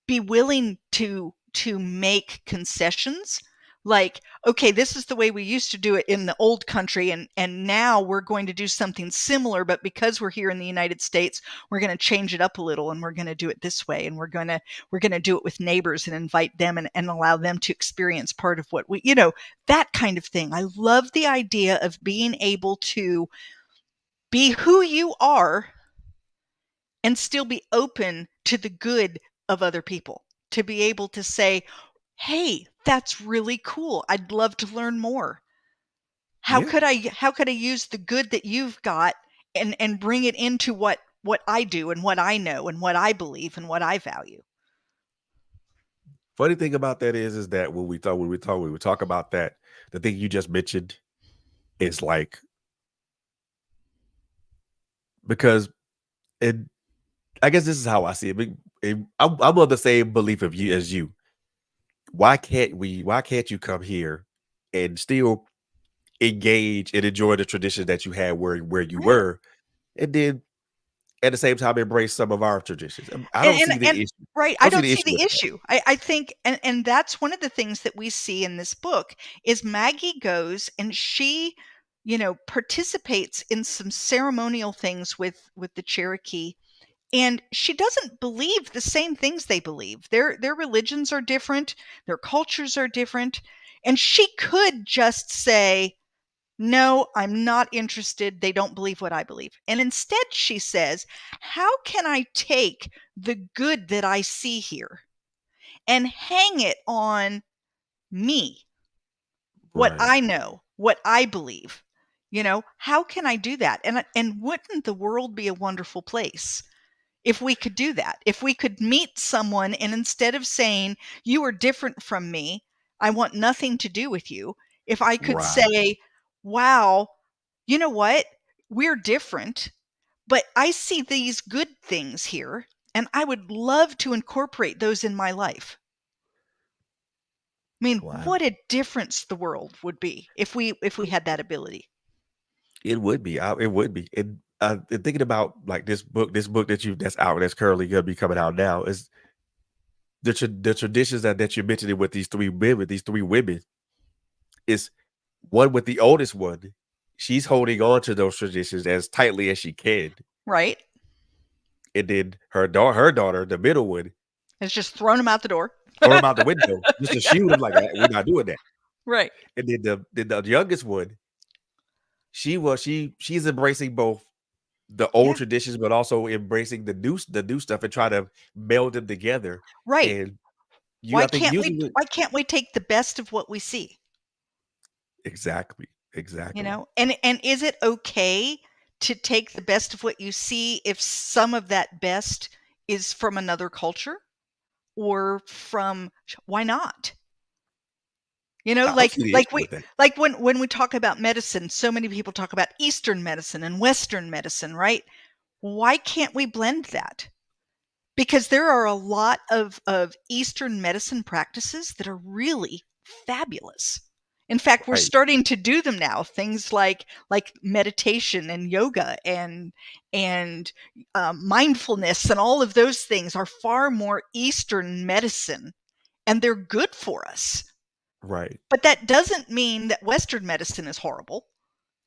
[SPEAKER 2] be willing to make concessions. Like, okay, this is the way we used to do it in the old country, and now we're going to do something similar, but because we're here in the United States, we're going to change it up a little and we're going to do it this way, and we're going to do it with neighbors and invite them and allow them to experience part of what we, that kind of thing. I love the idea of being able to be who you are and still be open to the good of other people, to be able to say, hey, that's really cool, I'd love to learn more. how
[SPEAKER 1] yeah,
[SPEAKER 2] could i how could I use the good that you've got and bring it into what I do and what I know and what I believe and what I value.
[SPEAKER 1] funny thing about that is that when we talk about that, the thing you just mentioned, is like because it. I guess this is how I see it. I'm of the same belief of you as you. Why can't we? Why can't you come here and still engage and enjoy the tradition that you had where you
[SPEAKER 2] Right.
[SPEAKER 1] were, and then at the same time embrace some of our traditions? I
[SPEAKER 2] And
[SPEAKER 1] don't
[SPEAKER 2] and
[SPEAKER 1] see the
[SPEAKER 2] and
[SPEAKER 1] issue.
[SPEAKER 2] right,
[SPEAKER 1] I
[SPEAKER 2] I
[SPEAKER 1] don't see
[SPEAKER 2] don't
[SPEAKER 1] the
[SPEAKER 2] see
[SPEAKER 1] issue
[SPEAKER 2] the
[SPEAKER 1] with that.
[SPEAKER 2] issue. I think and that's one of the things that we see in this book is Maggie goes and she, participates in some ceremonial things with the Cherokee, and she doesn't believe the same things they believe. Their religions are different, their cultures are different, and she could just say, "No, I'm not interested. They don't believe what I believe." And instead she says, "How can I take the good that I see here and hang it on me, what
[SPEAKER 1] Right,
[SPEAKER 2] I know, what I believe? How can I do that? And wouldn't the world be a wonderful place if we could do that? If we could meet someone and instead of saying, 'You are different from me, I want nothing to do with you,' if I could
[SPEAKER 1] right,
[SPEAKER 2] say, 'Wow, you know what? We're different, but I see these good things here, and I would love to incorporate those in my life.'" I mean,
[SPEAKER 1] wow.
[SPEAKER 2] what a difference the world would be if we had that ability.
[SPEAKER 1] It would be. It would be. And thinking about like this book that's out that's currently gonna be coming out now is the traditions that you're mentioning with these three women is one with the oldest one. She's holding on to those traditions as tightly as she can,
[SPEAKER 2] Right?
[SPEAKER 1] and then her daughter, the middle one,
[SPEAKER 2] It's just thrown them out the door.
[SPEAKER 1] throw them out the window just to shield them. Like we're not doing that.
[SPEAKER 2] Right.
[SPEAKER 1] And then the youngest one, she's embracing both the old
[SPEAKER 2] Yeah.
[SPEAKER 1] traditions, but also embracing the new stuff and try to meld them together.
[SPEAKER 2] Right.
[SPEAKER 1] And I think usually
[SPEAKER 2] Why can't we take the best of what we see?
[SPEAKER 1] exactly, exactly,
[SPEAKER 2] And is it okay to take the best of what you see if some of that best is from another culture or from why not?
[SPEAKER 1] I don't see the issue with that.
[SPEAKER 2] Like when we talk about medicine, so many people talk about Eastern medicine and Western medicine, right? Why can't we blend that? Because there are a lot of Eastern medicine practices that are really fabulous. In fact, we're
[SPEAKER 1] Right,
[SPEAKER 2] starting to do them now. Things like meditation and yoga and mindfulness and all of those things are far more Eastern medicine, and they're good for us.
[SPEAKER 1] right.
[SPEAKER 2] But that doesn't mean that Western medicine is horrible.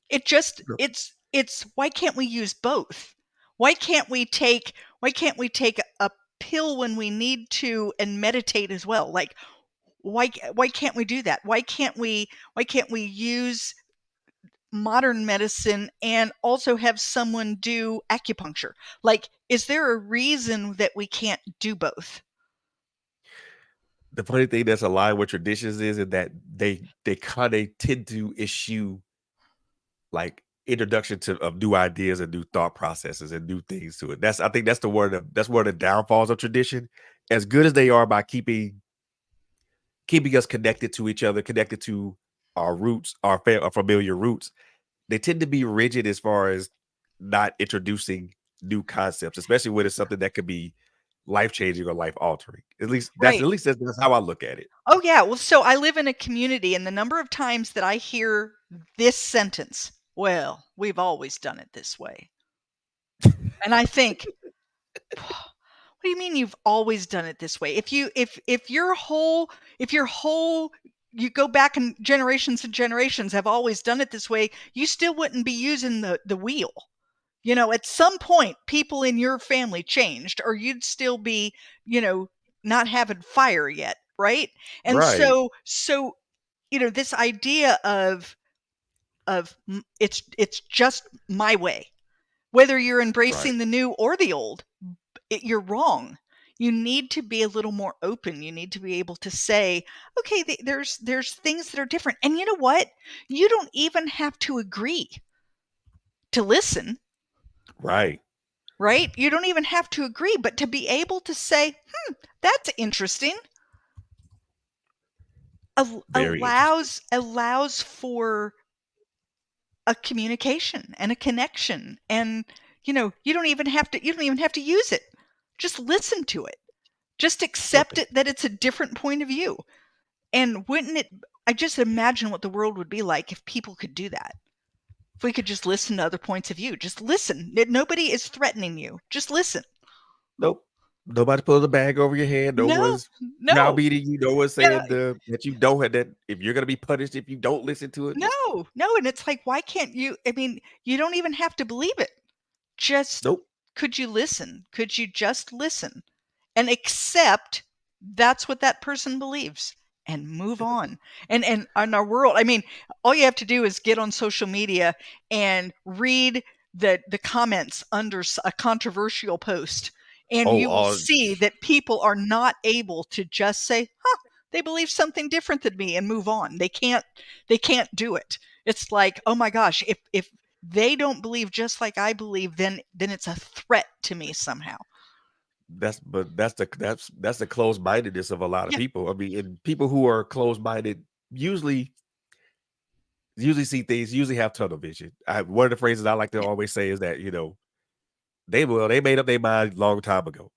[SPEAKER 2] It's why can't we use both? Why can't we take a pill when we need to and meditate as well? Like why can't we do that? Why can't we use modern medicine and also have someone do acupuncture? Like, is there a reason that we can't do both?
[SPEAKER 1] The funny thing that's aligned with traditions is that they kind of tend to issue like introduction to of new ideas and new thought processes and new things to it. I think that's one of the downfalls of tradition. As good as they are by keeping us connected to each other, connected to our roots, our familiar roots, they tend to be rigid as far as not introducing new concepts, especially when it's something that could be life changing or life altering.
[SPEAKER 2] Right.
[SPEAKER 1] That's how I look at it.
[SPEAKER 2] Oh, yeah. Well, so I live in a community, and the number of times that I hear this sentence, "Well, we've always done it this way." And I think, what do you mean you've always done it this way? If your whole you go back and generations have always done it this way, you still wouldn't be using the wheel. At some point, people in your family changed, or you'd still be, you know, not having fire yet, right? And
[SPEAKER 1] Right,
[SPEAKER 2] this idea of it's just my way, whether you're
[SPEAKER 1] right,
[SPEAKER 2] embracing the new or the old, you're wrong. You need to be a little more open. You need to be able to say, okay, there's things that are different, and you know what? You don't even have to agree to listen,
[SPEAKER 1] right.
[SPEAKER 2] right? You don't even have to agree, but to be able to say, that's interesting,
[SPEAKER 1] Very interesting.
[SPEAKER 2] allows for a communication and a connection, and you don't even have to use it. Just listen to it. Just accept
[SPEAKER 1] Right.
[SPEAKER 2] it that it's a different point of view. And wouldn't it I just imagine what the world would be like if people could do that. If we could just listen to other points of view. Just listen. Nobody is threatening you. Just listen.
[SPEAKER 1] Nope. Nobody pulling a bag over your head. No
[SPEAKER 2] No,
[SPEAKER 1] one's
[SPEAKER 2] no.
[SPEAKER 1] browbeating you. No one's
[SPEAKER 2] Yeah,
[SPEAKER 1] saying that you don't have that if you're gonna be punished if you don't listen to it. Nope.
[SPEAKER 2] no, no. And it's like, why can't you? I mean, you don't even have to believe it. Just
[SPEAKER 1] Nope.
[SPEAKER 2] could you listen? Could you just listen and accept that's what that person believes and move on? And in our world, I mean, all you have to do is get on social media and read the comments under a controversial post, and
[SPEAKER 1] Oh,
[SPEAKER 2] you will
[SPEAKER 1] all
[SPEAKER 2] see that people are not able to just say, "Huh, they believe something different than me," and move on. They can't do it. It's like, "Oh my gosh, if they don't believe just like I believe, then it's a threat to me somehow."
[SPEAKER 1] that's the closed-mindedness of a lot of
[SPEAKER 2] Yeah,
[SPEAKER 1] people. I mean, and people who are closed-minded usually see things, usually have tunnel vision. One of the phrases I like to
[SPEAKER 2] yeah,
[SPEAKER 1] always say is that, they made up their mind long time ago.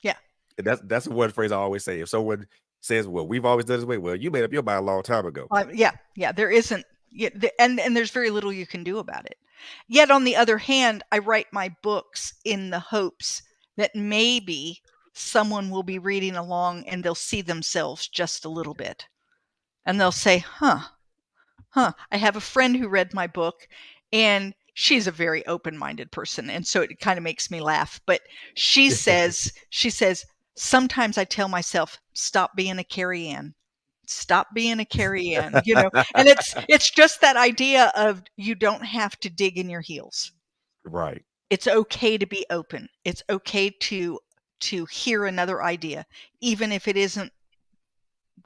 [SPEAKER 2] yeah.
[SPEAKER 1] And that's one phrase I always say. If someone says, "Well, we've always done this way," well, you made up your mind a long time ago.
[SPEAKER 2] Yeah, yeah. There isn't, yeah, and there's very little you can do about it. Yet on the other hand, I write my books in the hopes that maybe someone will be reading along and they'll see themselves just a little bit, and they'll say, "Huh." I have a friend who read my book, and she's a very open-minded person, and so it kind of makes me laugh. But she says, sometimes I tell myself, stop being a Carrie Ann. Stop being a Carrie Ann. And it's just that idea of you don't have to dig in your heels.
[SPEAKER 1] Right,
[SPEAKER 2] It's okay to be open. It's okay to hear another idea, even if it isn't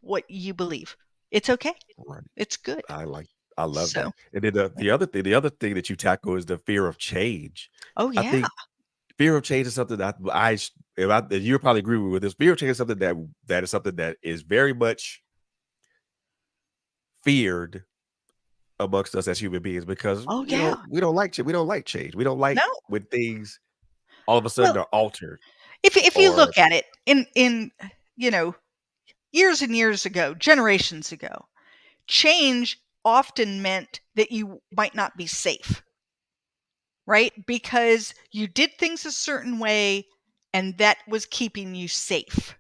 [SPEAKER 2] what you believe. It's okay.
[SPEAKER 1] right.
[SPEAKER 2] It's good.
[SPEAKER 1] I like I love
[SPEAKER 2] So,
[SPEAKER 1] that. And then the other thing that you tackle is the fear of change.
[SPEAKER 2] oh
[SPEAKER 1] I
[SPEAKER 2] yeah.
[SPEAKER 1] think fear of change is something that you'll probably agree with this. Fear of change is something that is something that is very much feared amongst us as human beings because
[SPEAKER 2] Oh yeah.
[SPEAKER 1] we don't like change. We don't like change. We don't like
[SPEAKER 2] No.
[SPEAKER 1] when things all of a sudden
[SPEAKER 2] Well,
[SPEAKER 1] are altered
[SPEAKER 2] if you
[SPEAKER 1] or
[SPEAKER 2] look at it in you know years and years ago, generations ago, change often meant that you might not be safe, right? Because you did things a certain way and that was keeping you safe.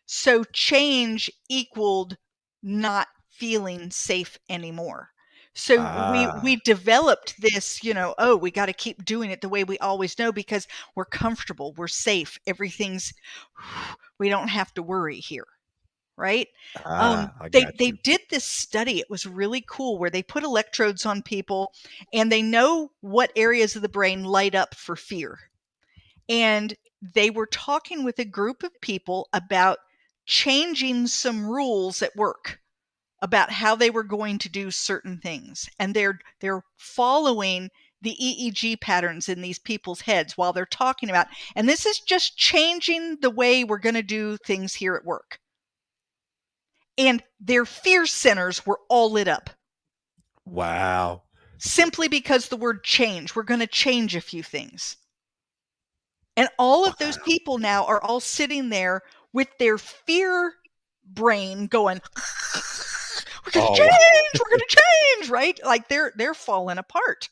[SPEAKER 2] So change equaled not feeling safe anymore. So we
[SPEAKER 1] ah
[SPEAKER 2] developed this, oh, we got to keep doing it the way we always know because we're comfortable, we're safe, everything's we don't have to worry here, right?
[SPEAKER 1] I
[SPEAKER 2] They
[SPEAKER 1] got you.
[SPEAKER 2] did this study. It was really cool where they put electrodes on people and they know what areas of the brain light up for fear. And they were talking with a group of people about changing some rules at work about how they were going to do certain things. And they're following the EEG patterns in these people's heads while they're talking about, and this is just changing the way we're going to do things here at work. And their fear centers were all lit up
[SPEAKER 1] Wow.
[SPEAKER 2] simply because the word change, we're going to change a few things. And all of those
[SPEAKER 1] Wow.
[SPEAKER 2] people now are all sitting there with their fear brain going, we're going to
[SPEAKER 1] Oh wow.
[SPEAKER 2] change, we're going to change, right? Like they're falling apart.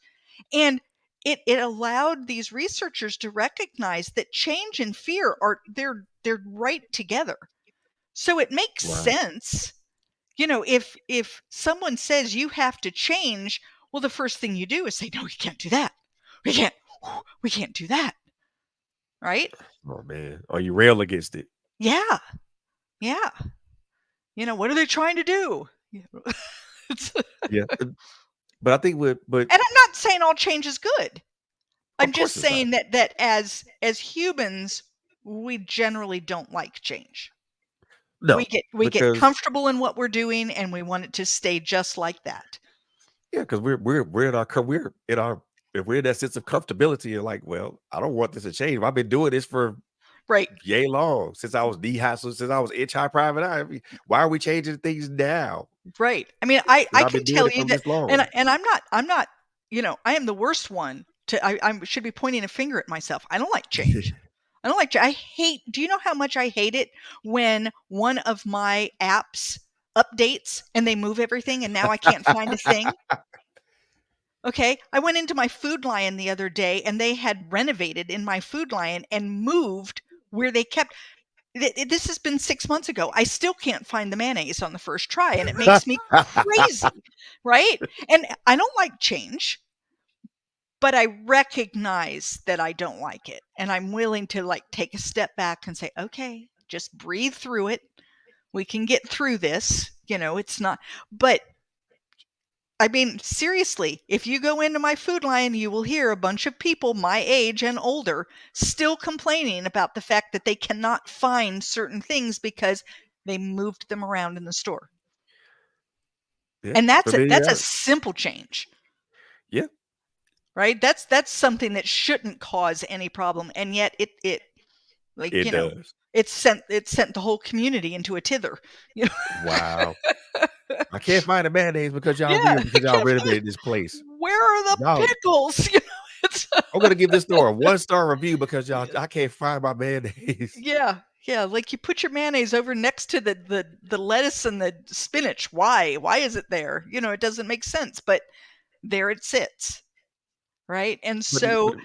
[SPEAKER 2] And it allowed these researchers to recognize that change and fear they're right together. So it makes
[SPEAKER 1] Right.
[SPEAKER 2] sense. If someone says you have to change, well, the first thing you do is say, no, we can't do that. We can't, we can't do that. Right?
[SPEAKER 1] Oh man. Are you rail against it?
[SPEAKER 2] Yeah. Yeah. What are they trying to do? And
[SPEAKER 1] Yeah. But I think but
[SPEAKER 2] I'm not saying all change is good. I'm
[SPEAKER 1] of
[SPEAKER 2] just
[SPEAKER 1] course it's not.
[SPEAKER 2] saying that as humans, we generally don't like change. We
[SPEAKER 1] No,
[SPEAKER 2] get
[SPEAKER 1] because
[SPEAKER 2] comfortable in what we're doing and we want it to stay just like that.
[SPEAKER 1] yeah, because we're in our we're in our if we're in that sense of comfortability, you're like, well, I don't want this to change. I've been doing this for
[SPEAKER 2] Right.
[SPEAKER 1] yay long since I was knee high, so since I was inch high private eye. I mean, why are we changing things now?
[SPEAKER 2] Right. I mean, I
[SPEAKER 1] When I've
[SPEAKER 2] can
[SPEAKER 1] been doing
[SPEAKER 2] tell
[SPEAKER 1] it
[SPEAKER 2] you
[SPEAKER 1] for
[SPEAKER 2] that,
[SPEAKER 1] this long.
[SPEAKER 2] and I'm not I am the worst one I should be pointing a finger at myself. I don't like change. I don't like, do you know how much I hate it when one of my apps updates and they move everything and now I can't find a thing? Okay. I went into my Food Lion the other day and they had renovated in my Food Lion and moved where they kept. This has been 6 months ago. I still can't find the mayonnaise on the first try and it makes me crazy. Right. And I don't like change, but I recognize that I don't like it. And I'm willing to like take a step back and say, okay, just breathe through it. We can get through this. It's not, but I mean, seriously, if you go into my Food Lion, you will hear a bunch of people my age and older still complaining about the fact that they cannot find certain things because they moved them around in the store.
[SPEAKER 1] Yeah,
[SPEAKER 2] And that's a
[SPEAKER 1] familiarity.
[SPEAKER 2] simple change.
[SPEAKER 1] Yeah,
[SPEAKER 2] Right? That's something that shouldn't cause any problem, and yet it like,
[SPEAKER 1] it does.
[SPEAKER 2] it sent the whole community into a tither. You
[SPEAKER 1] Wow. I can't find the mayonnaise because
[SPEAKER 2] Yeah, I
[SPEAKER 1] y'all
[SPEAKER 2] can't find,
[SPEAKER 1] renovated this place.
[SPEAKER 2] where are the
[SPEAKER 1] Y'all,
[SPEAKER 2] pickles? It's
[SPEAKER 1] I'm gonna give this store a 1-star review because I can't find my mayonnaise.
[SPEAKER 2] yeah, yeah, like you put your mayonnaise over next to the lettuce and the spinach. Why? Why is it there? It doesn't make sense, but there it sits, right? And
[SPEAKER 1] But
[SPEAKER 2] so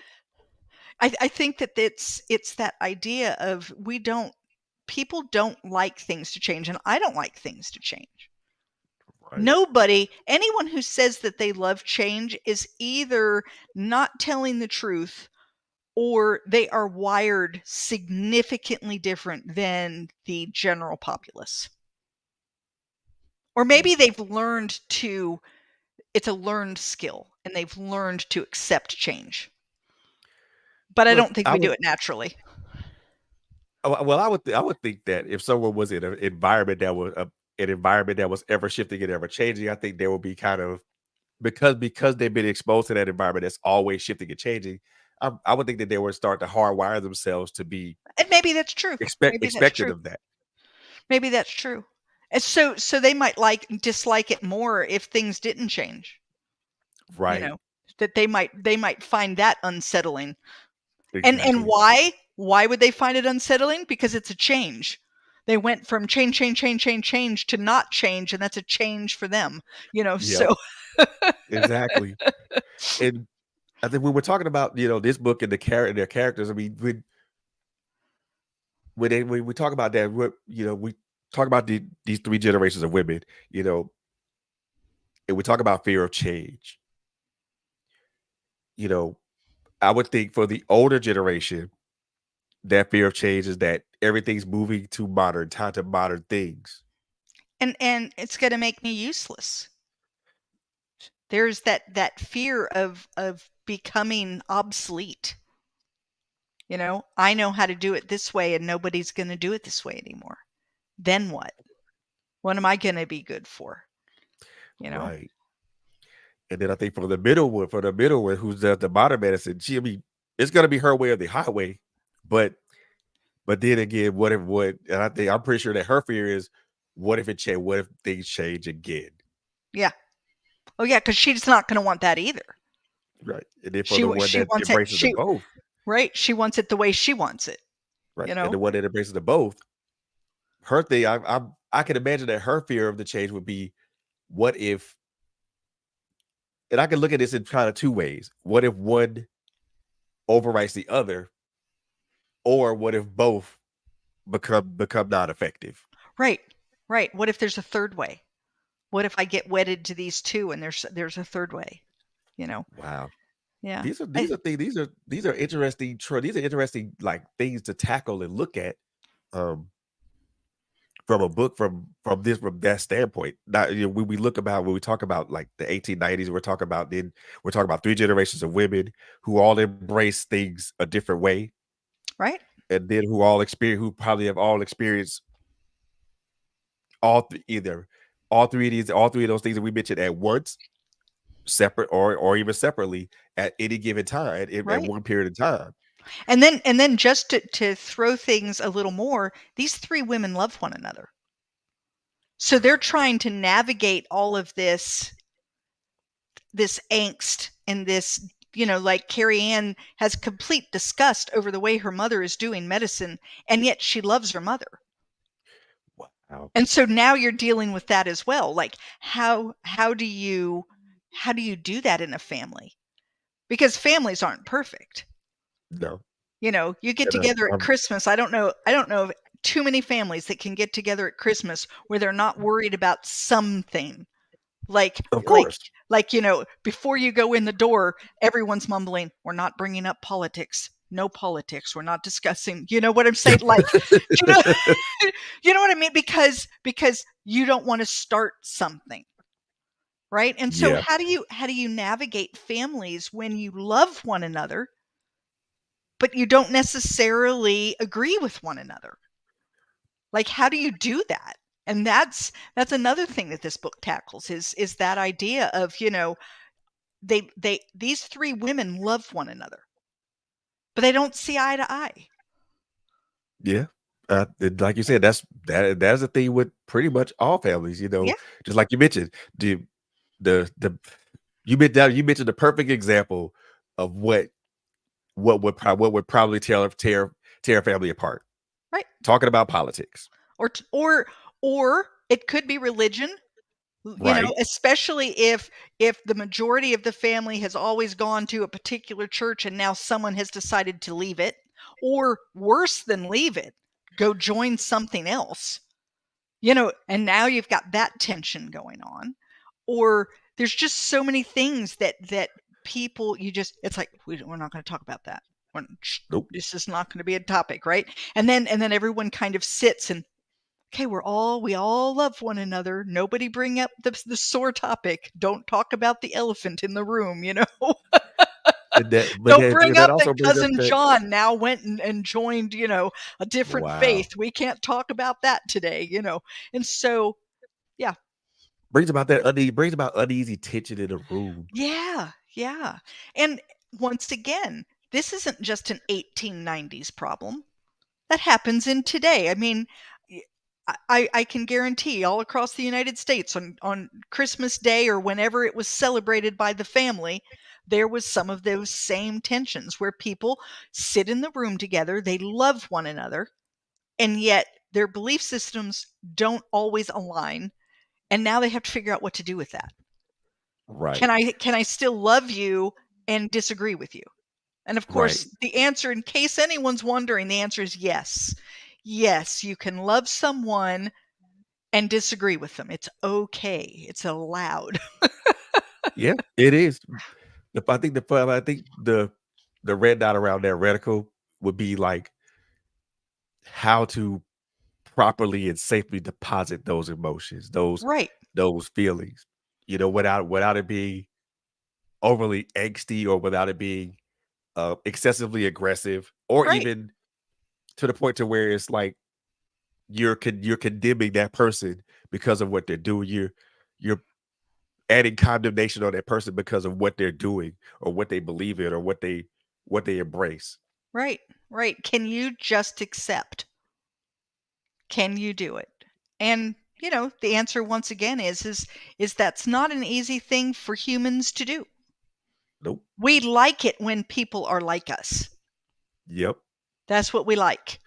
[SPEAKER 2] I think that it's that idea of people don't like things to change, and I don't like things to change.
[SPEAKER 1] right.
[SPEAKER 2] Anyone who says that they love change is either not telling the truth or they are wired significantly different than the general populace. Or maybe they've learned it's a learned skill and they've learned to accept change. But I
[SPEAKER 1] Well,
[SPEAKER 2] don't think
[SPEAKER 1] I
[SPEAKER 2] we do
[SPEAKER 1] would
[SPEAKER 2] it naturally.
[SPEAKER 1] well, I would think that if someone was in an environment that was ever shifting and ever changing, I think there would be kind of because they've been exposed to that environment that's always shifting and changing. I would think that they would start to hardwire themselves to be
[SPEAKER 2] And maybe that's true. Maybe that's
[SPEAKER 1] expected
[SPEAKER 2] true.
[SPEAKER 1] of that.
[SPEAKER 2] Maybe that's true. And so they might dislike it more if things didn't change, you
[SPEAKER 1] Right.
[SPEAKER 2] know, that they might find that unsettling. And
[SPEAKER 1] Exactly.
[SPEAKER 2] why? Why would they find it unsettling? Because it's a change. They went from change to not change, and that's a change for them,
[SPEAKER 1] Yep.
[SPEAKER 2] so
[SPEAKER 1] Exactly. And I think when we're talking about, this book and their characters, I mean, when we talk about that, we talk about these three generations of women, you know, and we talk about fear of change. You know, I would think for the older generation, that fear of change is that everything's moving to modern time to modern things.
[SPEAKER 2] and it's gonna make me useless. There's that fear of becoming obsolete. I know how to do it this way and nobody's going to do it this way anymore. Then what? What am I going to be good for? You know?
[SPEAKER 1] Right. And then I think for the middle one, who's the modern medicine, I mean, it's gonna be her way or the highway. But then again, and I'm pretty sure that her fear is what if it change what if things change again?
[SPEAKER 2] Yeah. Oh yeah, cuz she's not going to want that either.
[SPEAKER 1] Right. And then for
[SPEAKER 2] She
[SPEAKER 1] the one
[SPEAKER 2] she
[SPEAKER 1] that
[SPEAKER 2] wants it
[SPEAKER 1] embraces the both,
[SPEAKER 2] right, she wants it the way she wants it,
[SPEAKER 1] right,
[SPEAKER 2] you
[SPEAKER 1] and
[SPEAKER 2] know?
[SPEAKER 1] the one that embraces the both, her thing, I can imagine that her fear of the change would be, what if, and I can look at this in kind of two ways. What if one overwrites the other, or what if both become not effective?
[SPEAKER 2] Right. Right. What if there's a third way? What if I get wedded to these two and there's a third way, you know?
[SPEAKER 1] Wow.
[SPEAKER 2] Yeah.
[SPEAKER 1] These are things these are interesting these are interesting like things to tackle and look at um from a book from that standpoint. Not, when we talk about like the 1890s, we're talking about three generations of women who all embrace things a different way,
[SPEAKER 2] Right?
[SPEAKER 1] and then who probably have all experienced either all three of those things that we mentioned at once, separate or even separately at any given time at
[SPEAKER 2] Right.
[SPEAKER 1] one period of time.
[SPEAKER 2] And then just to throw things a little more, these three women love one another. So they're trying to navigate all of this angst in this, like Carrie Ann has complete disgust over the way her mother is doing medicine, and yet she loves her mother.
[SPEAKER 1] Wow.
[SPEAKER 2] And so now you're dealing with that as well. Like how do you do that in a family? Because families aren't perfect.
[SPEAKER 1] No.
[SPEAKER 2] You get
[SPEAKER 1] And,
[SPEAKER 2] together at Christmas. I don't know of too many families that can get together at Christmas where they're not worried about something. Like
[SPEAKER 1] of
[SPEAKER 2] like
[SPEAKER 1] course.
[SPEAKER 2] before you go in the door, everyone's mumbling, "We're not bringing up politics. No politics. We're not discussing." You know what I'm saying? Like, you know you know what I mean? Because you don't want to start something, right? And so
[SPEAKER 1] Yeah.
[SPEAKER 2] how do you navigate families when you love one another, but you don't necessarily agree with one another? Like, how do you do that? And that's another thing that this book tackles is that idea of, these three women love one another, but they don't see eye to eye.
[SPEAKER 1] Yeah. Like you said, that's the thing with pretty much all families,
[SPEAKER 2] Yeah,
[SPEAKER 1] just like you mentioned. The you mentioned the perfect example of what would probably tear a family apart.
[SPEAKER 2] right.
[SPEAKER 1] Talking about politics.
[SPEAKER 2] Or it could be religion,
[SPEAKER 1] Right.
[SPEAKER 2] especially if the majority of the family has always gone to a particular church and now someone has decided to leave it, or worse than leave it, go join something else. And now you've got that tension going on. Or there's just so many things that people, it's like, we're not going to talk about that.
[SPEAKER 1] Nope.
[SPEAKER 2] This is not going to be a topic, right? And then everyone kind of sits and, okay, we all love one another. Nobody bring up the sore topic. Don't talk about the elephant in the room.
[SPEAKER 1] And that but
[SPEAKER 2] Don't
[SPEAKER 1] that
[SPEAKER 2] bring
[SPEAKER 1] that
[SPEAKER 2] up that
[SPEAKER 1] also brings up
[SPEAKER 2] cousin
[SPEAKER 1] that
[SPEAKER 2] John now went and joined, a different
[SPEAKER 1] wow.
[SPEAKER 2] faith. We can't talk about that today. And so, yeah.
[SPEAKER 1] Brings about uneasy tension in the room.
[SPEAKER 2] Yeah, yeah. And once again, this isn't just an 1890s problem. That happens in today. I mean, I can guarantee all across the United States on Christmas Day or whenever it was celebrated by the family, there was some of those same tensions where people sit in the room together, they love one another, and yet their belief systems don't always align, and now they have to figure out what to do with that.
[SPEAKER 1] Right.
[SPEAKER 2] Can I still love you and disagree with you? And of
[SPEAKER 1] Right.
[SPEAKER 2] course, the answer, in case anyone's wondering, the answer is yes. Yes, you can love someone and disagree with them. It's okay. It's allowed.
[SPEAKER 1] Yeah, it is. I think the red dot around that reticle would be like how to properly and safely deposit those emotions,
[SPEAKER 2] Right.
[SPEAKER 1] those feelings, without it being overly angsty or without it being excessively aggressive or
[SPEAKER 2] Right.
[SPEAKER 1] even to the point to where it's like you're condemning that person because of what they're doing. You're adding condemnation on that person because of what they're doing or what they believe in or what they embrace.
[SPEAKER 2] Right. Right. Can you just accept? Can you do it? And, the answer once again is that's not an easy thing for humans to do.
[SPEAKER 1] Nope.
[SPEAKER 2] We like it when people are like us.
[SPEAKER 1] Yep.
[SPEAKER 2] That's what we like.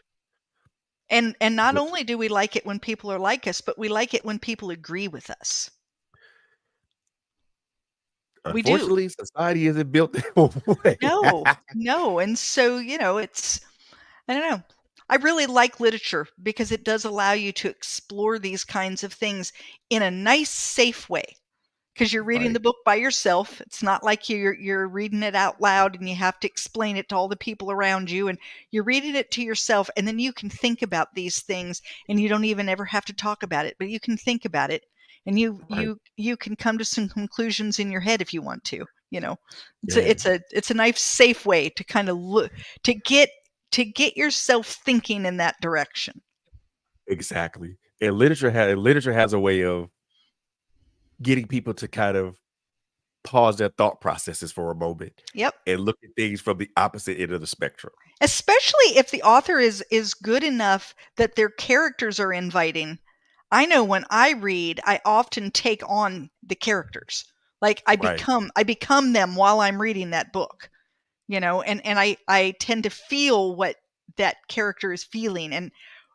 [SPEAKER 2] And not
[SPEAKER 1] But
[SPEAKER 2] only do we like it when people are like us, but we like it when people agree with us. We do.
[SPEAKER 1] unfortunately, society isn't built that way.
[SPEAKER 2] No, no. And so, I don't know. I really like literature because it does allow you to explore these kinds of things in a nice, safe way. Because you're reading
[SPEAKER 1] Right.
[SPEAKER 2] the book by yourself. It's not like you're reading it out loud and you have to explain it to all the people around you. And you're reading it to yourself, and then you can think about these things, and you don't even ever have to talk about it, but you can think about it, and you
[SPEAKER 1] Right.
[SPEAKER 2] you you can come to some conclusions in your head if you want to. It's a
[SPEAKER 1] Yeah.
[SPEAKER 2] it's a it's a nice, safe way to kind of look to get yourself thinking in that direction.
[SPEAKER 1] Exactly. And literature has a way of getting people to kind of pause their thought processes for a moment
[SPEAKER 2] Yep.
[SPEAKER 1] and look at things from the opposite end of the spectrum.
[SPEAKER 2] Especially if the author is good enough that their characters are inviting. I know when I read, I often take on the characters. Like
[SPEAKER 1] Right.
[SPEAKER 2] I become them while I'm reading that book, and I tend to feel what that character is feeling. And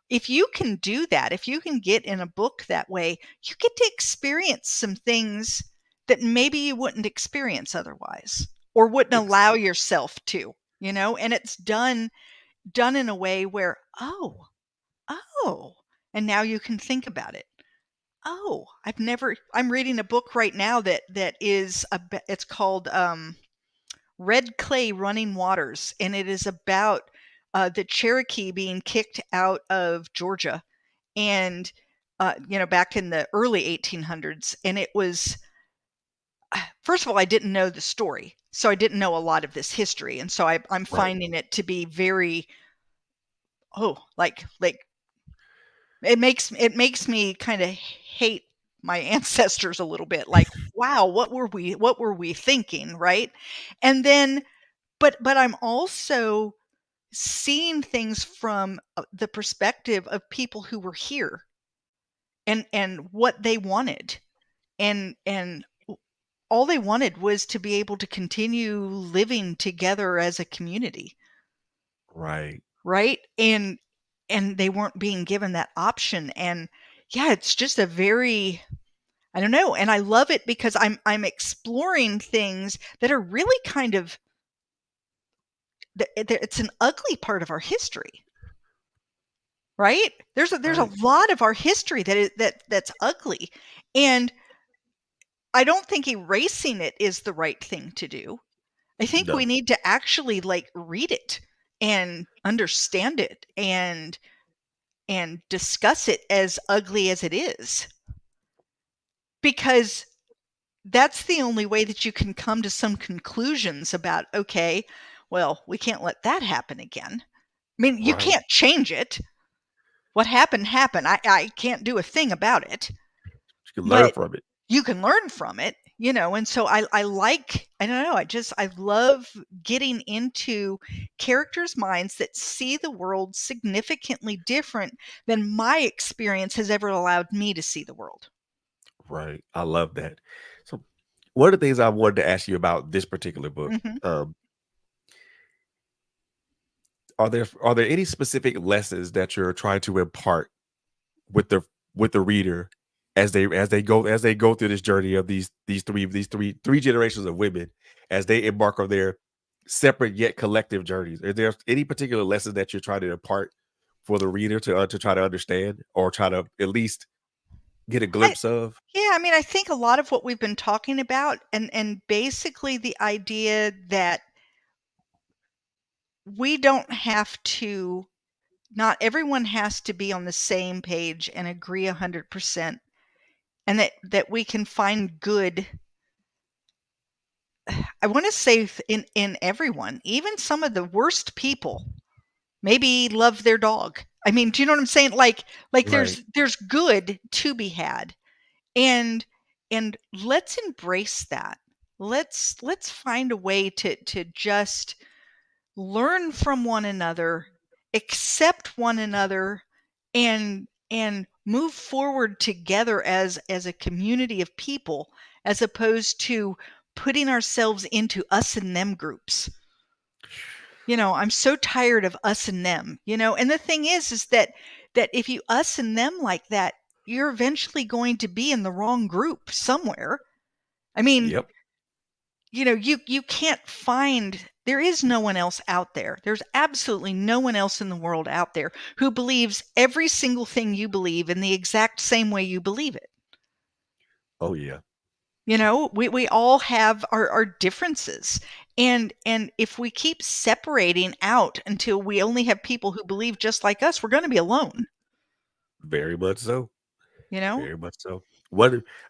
[SPEAKER 2] if you can do that, if you can get in a book that way, you get to experience some things that maybe you wouldn't experience otherwise, or wouldn't
[SPEAKER 1] Ex-
[SPEAKER 2] allow yourself to, and it's done in a way where, oh, and now you can think about it. Oh, I'm reading a book right now that is it's called Red Clay Running Waters, and it is about the Cherokee being kicked out of Georgia, and back in the early 1800s. And it was, first of all, I didn't know the story, so I didn't know a lot of this history, and so I'm
[SPEAKER 1] right.
[SPEAKER 2] finding it to be very, like it makes me kind of hate my ancestors a little bit. Like, wow, what were we thinking, right? And then, but I'm also seeing things from the perspective of people who were here, and what they wanted, and all they wanted was to be able to continue living together as a community,
[SPEAKER 1] Right.
[SPEAKER 2] right? And they weren't being given that option. And yeah, it's just a very, I don't know, and I love it because I'm exploring things that are really kind of, it's an ugly part of our history, right? There's a
[SPEAKER 1] Right.
[SPEAKER 2] lot of our history that's ugly, and I don't think erasing it is the right thing to do. I think we
[SPEAKER 1] No.
[SPEAKER 2] need to actually like read it and understand it, and discuss it as ugly as it is, because that's the only way that you can come to some conclusions about, okay, well, we can't let that happen again. I mean, you
[SPEAKER 1] Right.
[SPEAKER 2] can't change it. What happened happened. I can't do a thing about it,
[SPEAKER 1] You can learn
[SPEAKER 2] but
[SPEAKER 1] from it.
[SPEAKER 2] you can learn from it, and so I like, I don't know, I love getting into characters' minds that see the world significantly different than my experience has ever allowed me to see the world.
[SPEAKER 1] Right. I love that. So one of the things I wanted to ask you about this particular book,
[SPEAKER 2] Mhm.
[SPEAKER 1] are there any specific lessons that you're trying to impart with the reader as they go through this journey of these three generations of women as they embark on their separate yet collective journeys? Are there any particular lessons that you're trying to impart for the reader to try to understand or try to at least get a
[SPEAKER 2] I
[SPEAKER 1] glimpse of?
[SPEAKER 2] Yeah, I mean, I think a lot of what we've been talking about, and basically the idea that we don't have to not everyone has to be on the same page and agree 100%, and that we can find good, I want to say, in everyone, even some of the worst people maybe love their dog. I mean, do you know what I'm saying? Like
[SPEAKER 1] Right.
[SPEAKER 2] there's good to be had, and let's embrace that. Let's find a way to just learn from one another, accept one another, and move forward together as a community of people, as opposed to putting ourselves into us and them groups. I'm so tired of us and them, and the thing is that if you us and them like that, you're eventually going to be in the wrong group somewhere. I mean,
[SPEAKER 1] Yep.
[SPEAKER 2] you can't find, there is no one else out there. There's absolutely no one else in the world out there who believes every single thing you believe in the exact same way you believe it.
[SPEAKER 1] Oh yeah.
[SPEAKER 2] We all have our differences. And if we keep separating out until we only have people who believe just like us, we're going to be alone,
[SPEAKER 1] Very much so.
[SPEAKER 2] you know?
[SPEAKER 1] Very much so.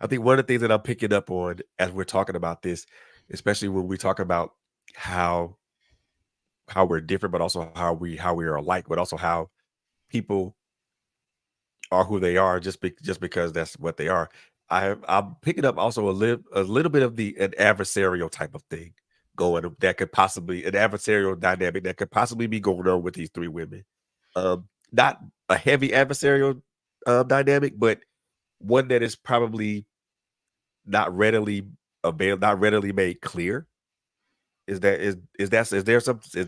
[SPEAKER 1] I think one of the things that I'm picking up on as we're talking about this, especially when we talk about how we're different, but also how we are alike, but also how people are who they are just because that's what they are. I'm picking up also a little bit of an adversarial type of thing going that could possibly an adversarial dynamic that could possibly be going on with these three women. Not a heavy adversarial dynamic, but one that is probably not readily not readily made clear. Is there some is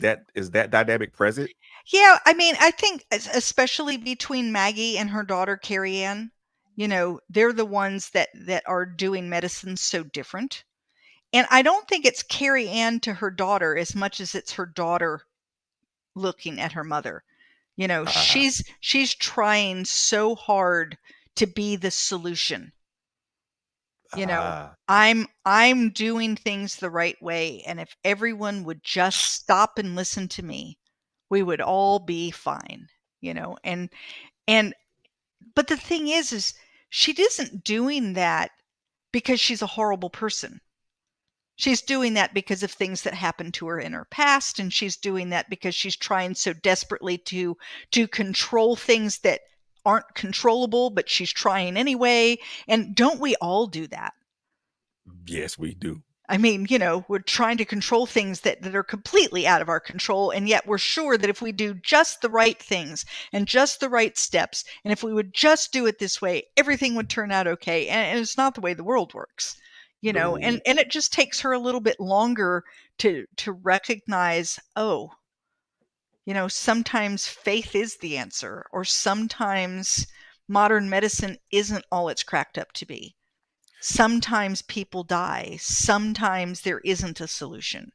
[SPEAKER 1] that dynamic present?
[SPEAKER 2] Yeah, I mean, I think especially between Maggie and her daughter Carrie Ann, they're the ones that are doing medicine so different. And I don't think it's Carrie Ann to her daughter as much as it's her daughter looking at her mother.
[SPEAKER 1] Ah,
[SPEAKER 2] She's trying so hard to be the solution. You know,
[SPEAKER 1] ah,
[SPEAKER 2] I'm doing things the right way, and if everyone would just stop and listen to me, we would all be fine, and but the thing is she isn't doing that because she's a horrible person. She's doing that because of things that happened to her in her past, and she's doing that because she's trying so desperately to control things that aren't controllable, but she's trying anyway. And don't we all do that?
[SPEAKER 1] yes, we do.
[SPEAKER 2] I mean, we're trying to control things that are completely out of our control, and yet we're sure that if we do just the right things and just the right steps, and if we would just do it this way, everything would turn out okay. And it's not the way the world works,
[SPEAKER 1] No,
[SPEAKER 2] and it just takes her a little bit longer to recognize, oh, sometimes faith is the answer, or sometimes modern medicine isn't all it's cracked up to be. Sometimes people die. Sometimes there isn't a solution,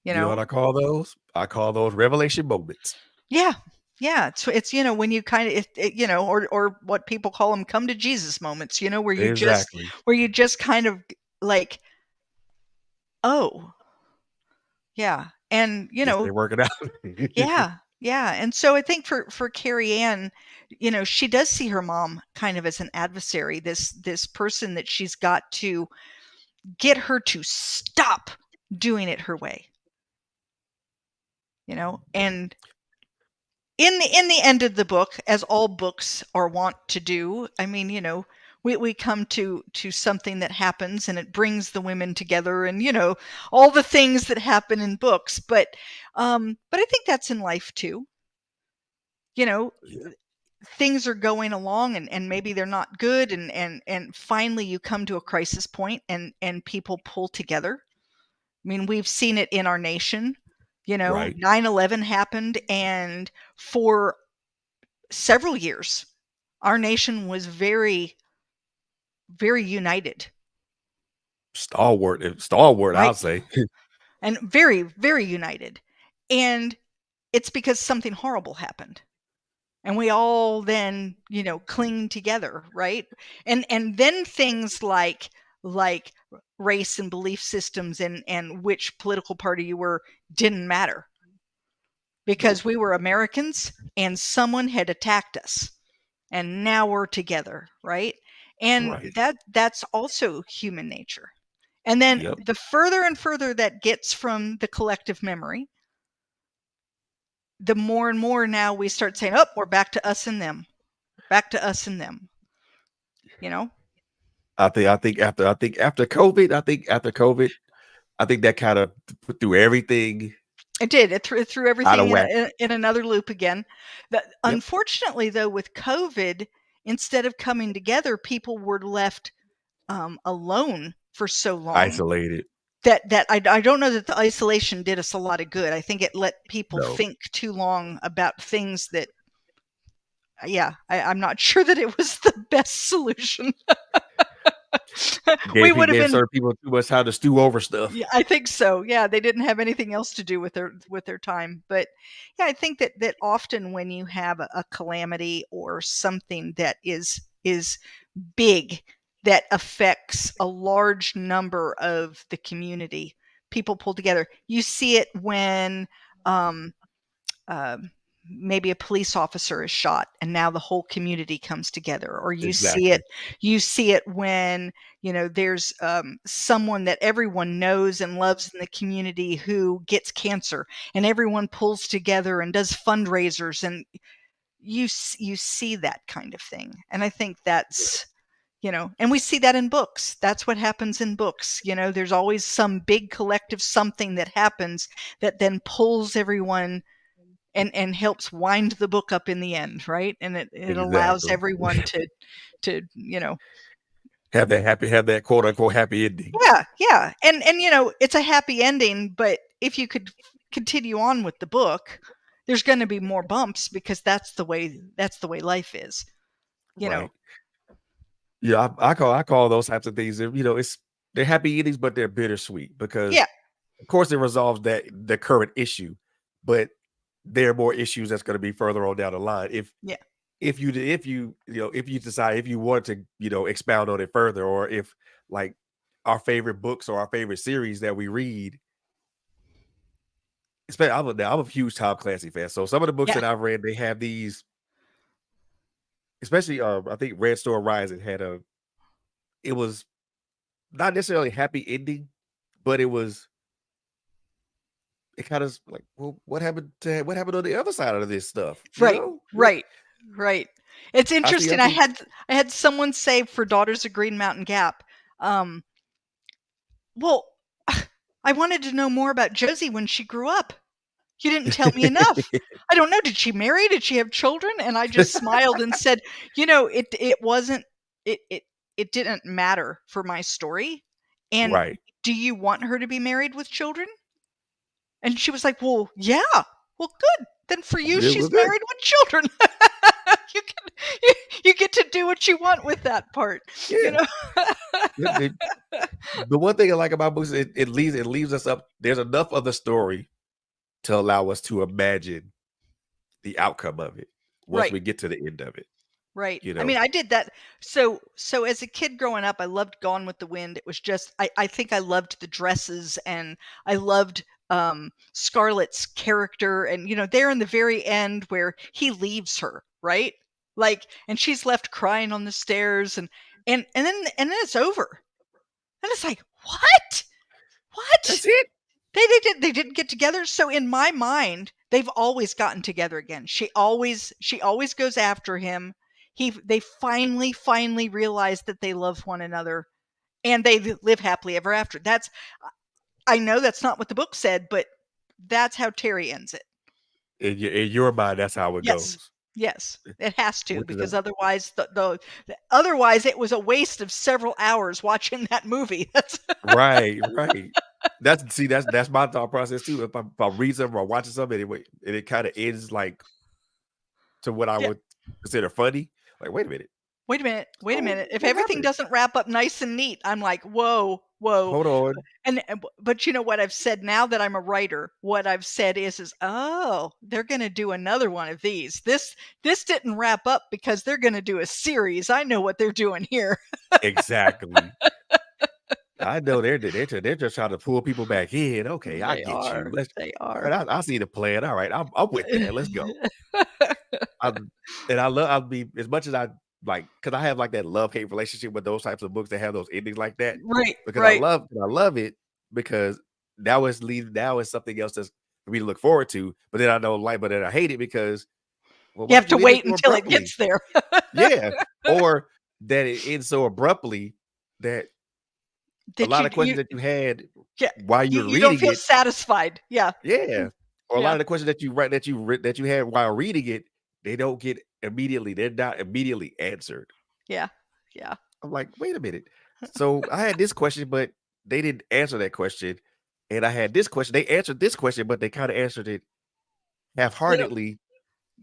[SPEAKER 2] you
[SPEAKER 1] you know
[SPEAKER 2] know?
[SPEAKER 1] what I call those? I call those revelation moments.
[SPEAKER 2] Yeah. Yeah. It's when you kind of, or what people call them come to Jesus moments,
[SPEAKER 1] Exactly.
[SPEAKER 2] where you just kind of like, oh, yeah. And,
[SPEAKER 1] This ain't working out.
[SPEAKER 2] yeah. Yeah. And so I think for Carrie Ann, she does see her mom kind of as an adversary, this person that she's got to get her to stop doing it her way. And in the end of the book, as all books are wont to do, I mean, we come to something that happens and it brings the women together, and all the things that happen in books, but I think that's in life too. you know
[SPEAKER 1] Yeah,
[SPEAKER 2] Things are going along, and maybe they're not good, and finally you come to a crisis point, and people pull together. I mean, we've seen it in our nation.
[SPEAKER 1] right.
[SPEAKER 2] 9/11 happened, and for several years, our nation was very, very united,
[SPEAKER 1] Stalwart, I'll
[SPEAKER 2] right?
[SPEAKER 1] say.
[SPEAKER 2] And very, very united. And it's because something horrible happened. And we all then, cling together, right? And then things like race and belief systems and which political party you were didn't matter,
[SPEAKER 1] Nope.
[SPEAKER 2] because we were Americans and someone had attacked us, and now we're together, right? And
[SPEAKER 1] Right.
[SPEAKER 2] that's also human nature. And then
[SPEAKER 1] Yep.
[SPEAKER 2] the further and further that gets from the collective memory, the more and more now we start saying, oh, we're back to us and them, back to us and them, you know
[SPEAKER 1] I think after COVID, I think that kind of put through everything
[SPEAKER 2] It did. It threw
[SPEAKER 1] out of
[SPEAKER 2] everything in,
[SPEAKER 1] whack.
[SPEAKER 2] in another loop again.
[SPEAKER 1] Yep.
[SPEAKER 2] Unfortunately, though, with COVID, instead of coming together, people were left alone for so long
[SPEAKER 1] Isolated.
[SPEAKER 2] that I don't know that the isolation did us a lot of good. I think it let people
[SPEAKER 1] No.
[SPEAKER 2] think too long about things that, yeah, I'm not sure that it was the best solution. We would have
[SPEAKER 1] Gave
[SPEAKER 2] been.
[SPEAKER 1] certain people too much time to stew over stuff.
[SPEAKER 2] Yeah, I think so. Yeah, they didn't have anything else to do with their time. But yeah, I think that often when you have a calamity or something that is big, that affects a large number of the community, people pull together. You see it when um, uh, maybe a police officer is shot, and now the whole community comes together. Or
[SPEAKER 1] Exactly.
[SPEAKER 2] you see it when there's someone that everyone knows and loves in the community who gets cancer, and everyone pulls together and does fundraisers, and you see that kind of thing. And I think that's, and we see that in books. That's what happens in books. There's always some big collective something that happens that then pulls everyone and helps wind the book up in the end, right? And it allows
[SPEAKER 1] Exactly.
[SPEAKER 2] everyone to
[SPEAKER 1] have that quote unquote happy ending.
[SPEAKER 2] Yeah, yeah, and you know, it's a happy ending, but if you could continue on with the book, there's going to be more bumps because that's the way life is. You know.
[SPEAKER 1] Right. Yeah, I call those types of things, they're happy endings, but they're bittersweet because
[SPEAKER 2] Yeah,
[SPEAKER 1] of course it resolves the current issue, but there are more issues that's going to be further on down the line
[SPEAKER 2] yeah,
[SPEAKER 1] if you decide if you want to expound on it further, or if like our favorite books or our favorite series that we read. Especially, I'm a huge Tom Clancy fan, so some of the books
[SPEAKER 2] yeah.
[SPEAKER 1] that I've read, they have these, especially I think Red Storm Rising had a it was not necessarily a happy ending, but it kind of like, well, what happened on the other side of this stuff?
[SPEAKER 2] Right,
[SPEAKER 1] What
[SPEAKER 2] right, right. It's
[SPEAKER 1] I
[SPEAKER 2] interesting. I
[SPEAKER 1] see.
[SPEAKER 2] had I had someone say for Daughters of Green Mountain Gap, um, well, I wanted to know more about Josie when she grew up. You didn't tell me enough. I don't know. Did she marry? Did she have children? And I just smiled and said, it wasn't it it didn't matter for my story. And
[SPEAKER 1] Right.
[SPEAKER 2] do you want her to be married with children? And she was like, "Well, yeah. Well, good. Then for you,
[SPEAKER 1] It was
[SPEAKER 2] she's
[SPEAKER 1] good.
[SPEAKER 2] married with children. you can you get to do what you want with that part, you
[SPEAKER 1] Yeah.
[SPEAKER 2] know."
[SPEAKER 1] The the one thing I like about books, it leaves us up. There's enough of the story to allow us to imagine the outcome of it once
[SPEAKER 2] Right.
[SPEAKER 1] we get to the end of it.
[SPEAKER 2] Right.
[SPEAKER 1] You
[SPEAKER 2] I mean,
[SPEAKER 1] know,
[SPEAKER 2] I did that. So as a kid growing up, I loved Gone with the Wind. It was just I think I loved the dresses, and I loved Scarlett's character, and there in the very end where he leaves her, right? Like, and she's left crying on the stairs, and then it's over. And it's like, "What? What?"
[SPEAKER 1] that's it.
[SPEAKER 2] They didn't get together. So in my mind, they've always gotten together again. She always goes after him. They finally realize that they love one another, and they live happily ever after. I know that's not what the book said, but that's how Terry ends it.
[SPEAKER 1] In your mind, that's how it
[SPEAKER 2] Yes.
[SPEAKER 1] goes.
[SPEAKER 2] Yes. It has to,
[SPEAKER 1] Which is a
[SPEAKER 2] because otherwise otherwise it was a waste of several hours watching that movie. That's
[SPEAKER 1] right, right. That's my thought process too. If I read something or watching something, and it kind of ends like to what I
[SPEAKER 2] yeah.
[SPEAKER 1] would consider funny. Like, wait a minute.
[SPEAKER 2] Wait a minute. Wait a
[SPEAKER 1] So
[SPEAKER 2] minute. If
[SPEAKER 1] what
[SPEAKER 2] everything
[SPEAKER 1] happened?
[SPEAKER 2] doesn't wrap up nice and neat, I'm like, "Whoa, whoa."
[SPEAKER 1] Hold on.
[SPEAKER 2] But you know what I've said now that I'm a writer, what I've said is, "Oh, they're going to do another one of these. This didn't wrap up because they're going to do a series. I know what they're doing here."
[SPEAKER 1] Exactly. I know they're just trying to pull people back in. Okay, I
[SPEAKER 2] They
[SPEAKER 1] get you.
[SPEAKER 2] are. They
[SPEAKER 1] All
[SPEAKER 2] are.
[SPEAKER 1] right, I see the plan. All right, I'm with that. Let's go. I and I love I mean, as much as I like, because I have like that love-hate relationship with those types of books that have those endings like that,
[SPEAKER 2] Right,
[SPEAKER 1] because
[SPEAKER 2] right.
[SPEAKER 1] I love it because now it's something else that's for me to look forward to. But then I don't like, but then I hate it because, well,
[SPEAKER 2] You
[SPEAKER 1] why
[SPEAKER 2] have
[SPEAKER 1] did
[SPEAKER 2] to
[SPEAKER 1] you end it
[SPEAKER 2] wait
[SPEAKER 1] so
[SPEAKER 2] until it
[SPEAKER 1] abruptly?
[SPEAKER 2] gets there.
[SPEAKER 1] Yeah, or that it ends so abruptly that a
[SPEAKER 2] That
[SPEAKER 1] lot
[SPEAKER 2] you
[SPEAKER 1] of questions
[SPEAKER 2] you
[SPEAKER 1] that you had
[SPEAKER 2] yeah,
[SPEAKER 1] while you were
[SPEAKER 2] you don't
[SPEAKER 1] reading
[SPEAKER 2] feel
[SPEAKER 1] it,
[SPEAKER 2] satisfied. Yeah.
[SPEAKER 1] yeah, or a lot
[SPEAKER 2] Yeah.
[SPEAKER 1] of the questions that you write that you had while reading it, they don't get immediately. They're not immediately answered.
[SPEAKER 2] Yeah. Yeah.
[SPEAKER 1] I'm like, wait a minute. So I had this question, but they didn't answer that question. And I had this question. They answered this question, but they kind of answered it
[SPEAKER 2] You know,
[SPEAKER 1] half-heartedly.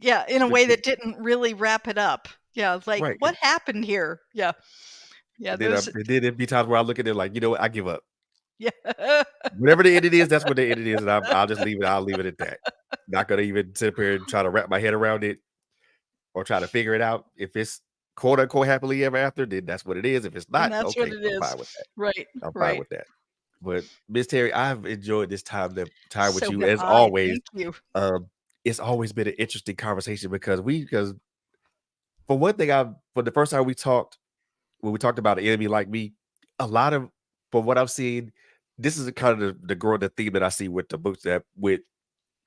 [SPEAKER 2] yeah, in a
[SPEAKER 1] But
[SPEAKER 2] way that didn't really wrap it up. Yeah, like,
[SPEAKER 1] right.
[SPEAKER 2] what happened here? Yeah. Yeah,
[SPEAKER 1] And then
[SPEAKER 2] those
[SPEAKER 1] and then it'd be times where I look at it like, you know what, I give up.
[SPEAKER 2] yeah.
[SPEAKER 1] Whatever the end it is, that's what the end it is, and I'll just leave it. I'll leave it at that. Not gonna even sit up here and try to wrap my head around it or try to figure it out. If it's quote unquote happily ever after, then that's what it is. If it's
[SPEAKER 2] And
[SPEAKER 1] not,
[SPEAKER 2] that's what
[SPEAKER 1] okay,
[SPEAKER 2] it
[SPEAKER 1] I'm
[SPEAKER 2] is.
[SPEAKER 1] fine with that.
[SPEAKER 2] Right,
[SPEAKER 1] I'm fine
[SPEAKER 2] right.
[SPEAKER 1] with that. But Miss Terry, I've enjoyed this time with
[SPEAKER 2] So
[SPEAKER 1] you
[SPEAKER 2] have
[SPEAKER 1] as
[SPEAKER 2] I.
[SPEAKER 1] always.
[SPEAKER 2] Thank you.
[SPEAKER 1] Um, it's always been an interesting conversation because for one thing, I for the first time we talked when we talked about an enemy like me, a lot of from what I've seen, this is kind of the theme that I see with the books that with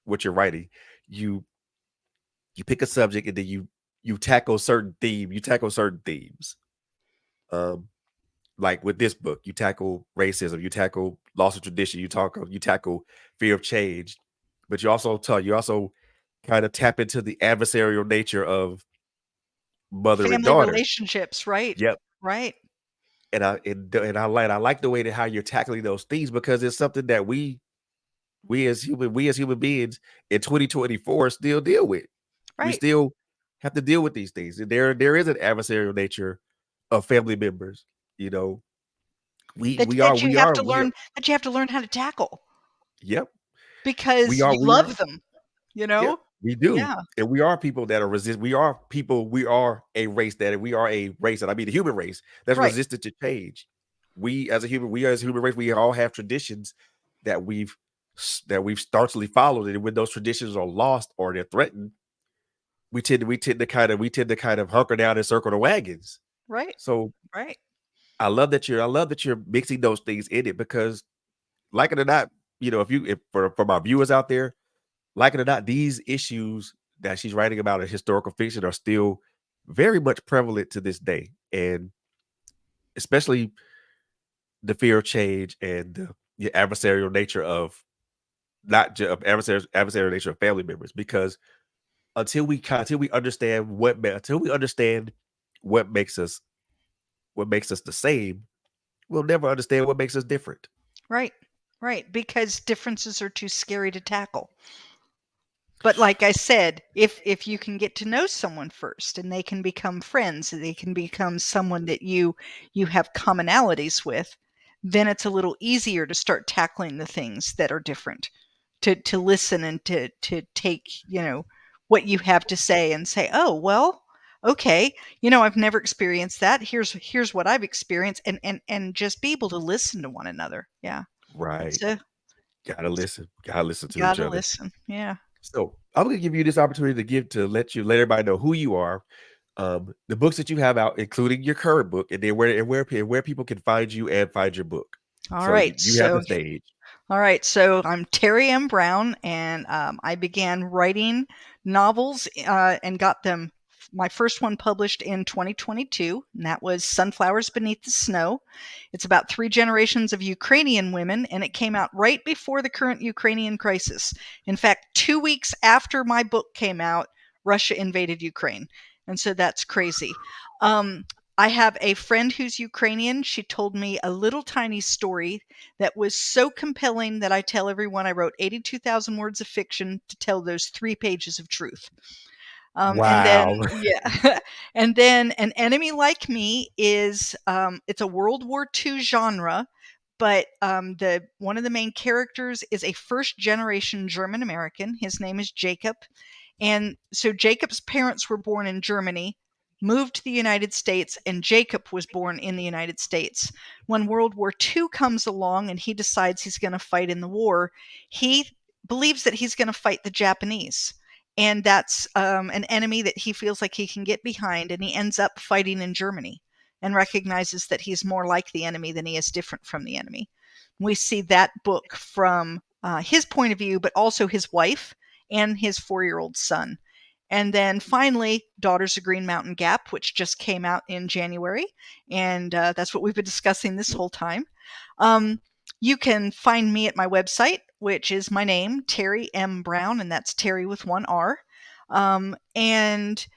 [SPEAKER 1] what you're writing. You you pick a subject and then you tackle certain themes. Um, like with this book, you tackle racism, you tackle loss of tradition, you tackle fear of change, but you also kind of tap into the adversarial nature of mother and
[SPEAKER 2] Family
[SPEAKER 1] daughter.
[SPEAKER 2] relationships, right.
[SPEAKER 1] Yep.
[SPEAKER 2] Right.
[SPEAKER 1] and I like the way that how you're tackling those things because it's something that we as human beings in 2024 still deal with. We
[SPEAKER 2] Right.
[SPEAKER 1] still have to deal with these things. And there is an adversarial nature of family members. You know, we
[SPEAKER 2] That
[SPEAKER 1] we are
[SPEAKER 2] that you
[SPEAKER 1] we
[SPEAKER 2] have
[SPEAKER 1] are
[SPEAKER 2] to
[SPEAKER 1] we are
[SPEAKER 2] learn that you have to learn how to tackle
[SPEAKER 1] yep. We
[SPEAKER 2] because
[SPEAKER 1] are
[SPEAKER 2] you
[SPEAKER 1] we are
[SPEAKER 2] love them, you
[SPEAKER 1] Yep,
[SPEAKER 2] know?
[SPEAKER 1] we do.
[SPEAKER 2] Yeah.
[SPEAKER 1] And we are people that are resist we are people, we are a race, and I mean the human race that's
[SPEAKER 2] Right.
[SPEAKER 1] resistant to change. We as a human race, we all have traditions that we've starchily followed. And when those traditions are lost or they're threatened, we tend to kind of hunker down and circle the wagons.
[SPEAKER 2] Right.
[SPEAKER 1] So
[SPEAKER 2] Right.
[SPEAKER 1] I love that you're mixing those things in it because like it or not, if for my viewers out there, like it or not, these issues that she's writing about in historical fiction are still very much prevalent to this day, and especially the fear of change and the adversarial nature of not just of adversarial nature of family members. Because until we understand what makes us what makes us the same, we'll never understand what makes us different.
[SPEAKER 2] Right. Right. Because differences are too scary to tackle. But like I said, if you can get to know someone first and they can become friends, and they can become someone that you have commonalities with, then it's a little easier to start tackling the things that are different. To listen and to take, what you have to say and say, "Oh, well, okay, I've never experienced that. Here's what I've experienced," and just be able to listen to one another. Yeah.
[SPEAKER 1] Right.
[SPEAKER 2] It's a
[SPEAKER 1] Gotta listen to each
[SPEAKER 2] gotta
[SPEAKER 1] other.
[SPEAKER 2] listen. Yeah.
[SPEAKER 1] So I'm gonna give you this opportunity to let everybody know who you are, the books that you have out, including your current book, and then where people can find you and find your book.
[SPEAKER 2] All
[SPEAKER 1] So you,
[SPEAKER 2] right.
[SPEAKER 1] you have the
[SPEAKER 2] So
[SPEAKER 1] stage.
[SPEAKER 2] All right, so I'm Terri M. Brown, and I began writing novels and got them. My first one published in 2022, and that was Sunflowers Beneath the Snow. It's about three generations of Ukrainian women, and it came out right before the current Ukrainian crisis. In fact, 2 weeks after my book came out, Russia invaded Ukraine. And so that's crazy. Um, I have a friend who's Ukrainian. She told me a little tiny story that was so compelling that I tell everyone I wrote 82,000 words of fiction to tell those 3 pages of truth. And then,
[SPEAKER 1] Wow.
[SPEAKER 2] yeah, and then An Enemy Like Me is it's a World War II genre, but the one of the main characters is a first generation German American. His name is Jacob, and so Jacob's parents were born in Germany, moved to the United States, and Jacob was born in the United States. When World War II comes along and he decides he's going to fight in the war, he believes that he's going to fight the Japanese. And that's an enemy that he feels like he can get behind, and he ends up fighting in Germany and recognizes that he's more like the enemy than he is different from the enemy. We see that book from his point of view, but also his wife and his 4-year-old son. And then finally, Daughters of Green Mountain Gap, which just came out in January. And that's what we've been discussing this whole time. Um, you can find me at my website, which is my name, Terri M. Brown, and that's Terri with one R. And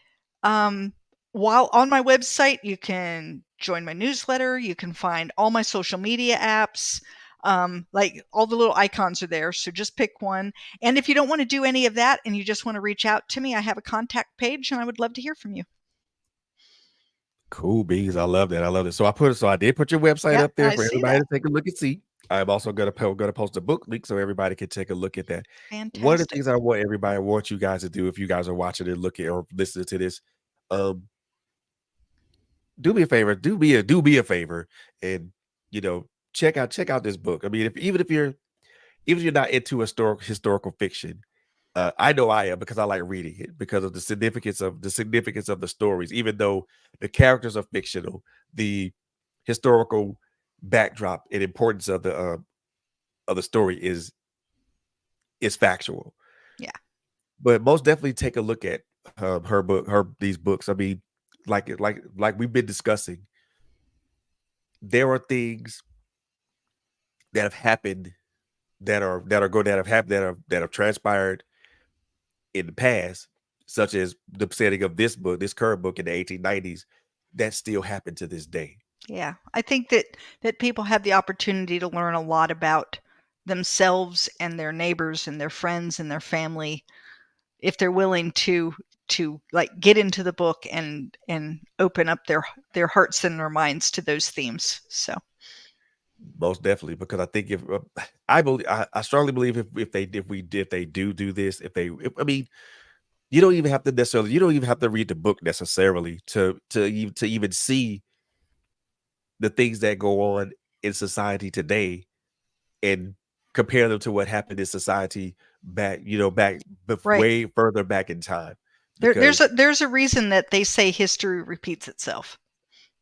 [SPEAKER 2] um, while on my website, you can join my newsletter. You can find all my social media apps. Like all the little icons are there. So just pick one. And if you don't want to do any of that and you just want to reach out to me, I have a contact page and I would love to hear from you.
[SPEAKER 1] Cool beans. I love that. I love it. So I did put your website
[SPEAKER 2] Yeah,
[SPEAKER 1] up there
[SPEAKER 2] I
[SPEAKER 1] for
[SPEAKER 2] see
[SPEAKER 1] everybody
[SPEAKER 2] that.
[SPEAKER 1] to take a look and see. I'm also gonna post a book link so everybody can take a look at that. One of the
[SPEAKER 2] Fantastic.
[SPEAKER 1] things I want you guys to do if you guys are watching and looking or listening to this, um, do me a favor, do me a favor, and you know, check out this book. I mean, if even if you're not into historical fiction, I know I am because I like reading it because of the significance of the stories. Even though the characters are fictional, the historical backdrop and importance of the story is factual.
[SPEAKER 2] Yeah.
[SPEAKER 1] But most definitely take a look at her these books. I mean, like we've been discussing, there are things that have happened that have transpired in the past, such as the setting of this current book in the 1890s, that still happen to this day.
[SPEAKER 2] Yeah, I think that people have the opportunity to learn a lot about themselves and their neighbors and their friends and their family if they're willing to like get into the book and open up their hearts and their minds to those themes. So,
[SPEAKER 1] Most definitely, because I think if I believe, I strongly believe if they do this, I mean, you don't even have to necessarily, you don't even have to read the book necessarily to even see the things that go on in society today and compare them to what happened in society back,
[SPEAKER 2] right.
[SPEAKER 1] way further back in time,
[SPEAKER 2] There's
[SPEAKER 1] because
[SPEAKER 2] a reason that they say history repeats itself,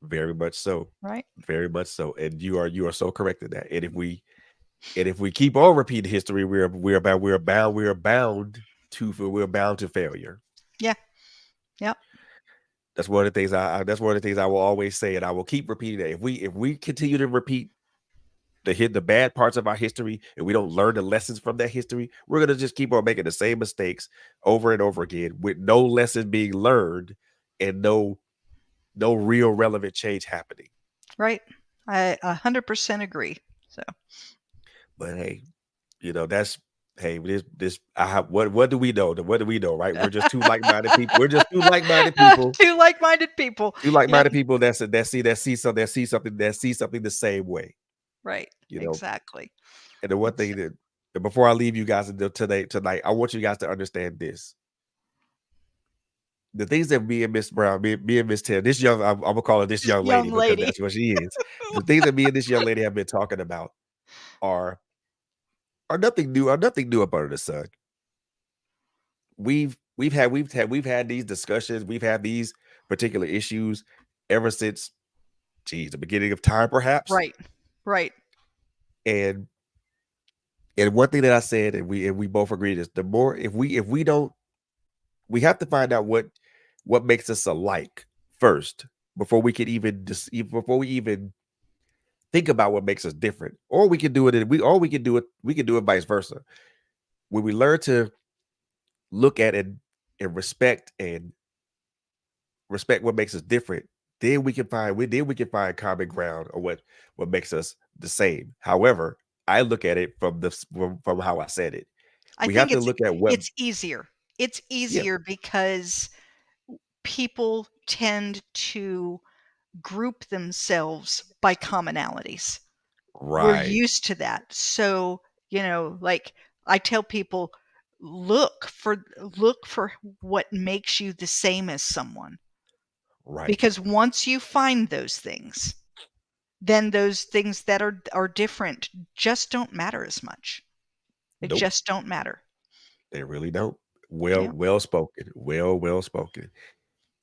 [SPEAKER 1] very much so,
[SPEAKER 2] right?
[SPEAKER 1] very much so, and you are so correct in that. And if we keep on repeating history, we're bound to failure.
[SPEAKER 2] Yeah. Yep.
[SPEAKER 1] That's one of the things that's one of the things I will always say, and I will keep repeating that. If we continue to repeat the bad parts of our history and we don't learn the lessons from that history, we're gonna just keep on making the same mistakes over and over again with no lesson being learned and no real relevant change happening.
[SPEAKER 2] Right. I 100% agree. So,
[SPEAKER 1] But hey, that's hey, this I have what do we know? What do we know, right? We're just two like-minded people. We're just two like-minded people.
[SPEAKER 2] two like-minded people.
[SPEAKER 1] Two
[SPEAKER 2] Yep.
[SPEAKER 1] like-minded people that see something the same way,
[SPEAKER 2] Right.
[SPEAKER 1] you know.
[SPEAKER 2] Exactly.
[SPEAKER 1] And the one
[SPEAKER 2] It's
[SPEAKER 1] thing that before I leave you guys tonight, I want you guys to understand this. The things that me and Miss Brown, me and Miss Tim, I'm gonna call her this
[SPEAKER 2] this
[SPEAKER 1] young lady
[SPEAKER 2] young
[SPEAKER 1] because
[SPEAKER 2] lady.
[SPEAKER 1] that's what she is. The things that me and this young lady have been talking about are are nothing new up under the sun. We've had these discussions, we've had these particular issues ever since, geez, the beginning of time, perhaps.
[SPEAKER 2] Right. Right.
[SPEAKER 1] And one thing that I said, and we both agreed is the more if we don't, we have to find out what makes us alike first before we can even before we even think about what makes us different. Or we can do it, we can do it vice versa. When we learn to look at and respect what makes us different, then we can find common ground on what makes us the same. However, I look at it from how I said it.
[SPEAKER 2] I
[SPEAKER 1] We have
[SPEAKER 2] think
[SPEAKER 1] to look at what
[SPEAKER 2] it's easier. It's
[SPEAKER 1] yeah,
[SPEAKER 2] easier because people tend to group themselves by commonalities. We're
[SPEAKER 1] right,
[SPEAKER 2] used to that. So, like I tell people, look for what makes you the same as someone.
[SPEAKER 1] right.
[SPEAKER 2] Because once you find those things, then those things that are different just don't matter as much. They
[SPEAKER 1] Nope,
[SPEAKER 2] just don't matter.
[SPEAKER 1] they really don't.
[SPEAKER 2] Yeah.
[SPEAKER 1] Well spoken. Well spoken.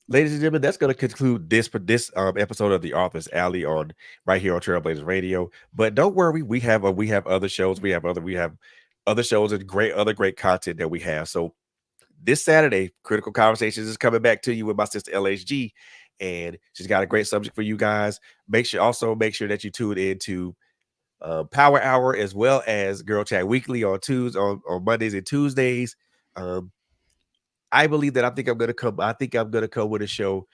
[SPEAKER 1] Ladies and gentlemen, that's going to conclude this episode of the Office Alley on right here on Trailblazers Radio. But don't worry, we have other shows. We have other shows and great content that we have. So this Saturday, Critical Conversations is coming back to you with my sister LHG, and she's got a great subject for you guys. Make sure that you tune into Power Hour as well as Girl Chat Weekly on Tuesdays on Mondays and Tuesdays. Um, I believe that I think I'm gonna come with a show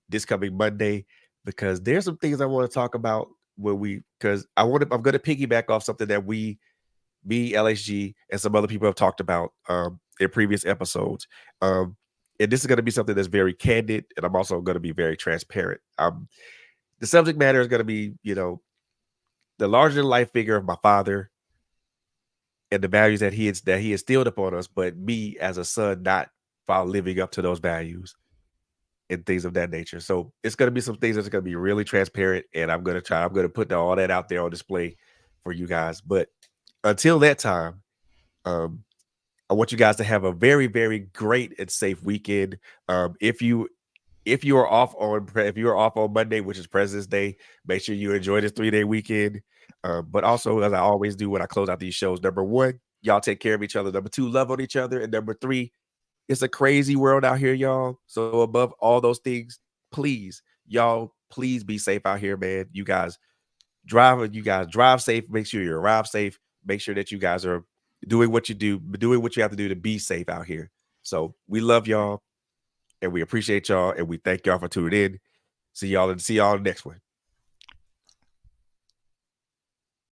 [SPEAKER 1] this coming Monday because there's some things I want to talk about when we because I'm gonna piggyback off something that me, LHG, and some other people have talked about in previous episodes. And this is gonna be something that's very candid, and I'm also gonna be very transparent. The subject matter is gonna be, the larger than life figure of my father and the values that he instilled upon us, but me as a son not while living up to those values and things of that nature. So it's gonna be some things that's gonna be really transparent, and I'm gonna put all that out there on display for you guys. But until that time, um, I want you guys to have a very, very great and safe weekend. If you are off on if you are off on Monday, which is President's Day, make sure you enjoy this 3-day weekend. But also, as I always do when I close out these shows, number one, y'all take care of each other. Number two, love on each other. And number three, it's a crazy world out here, y'all. So above all those things, please, y'all, please be safe out here, man. You guys drive safe. Make sure you arrive safe. Make sure that you guys are doing what you have to do to be safe out here. So we love y'all and we appreciate y'all and we thank y'all for tuning in. See y'all in the next one.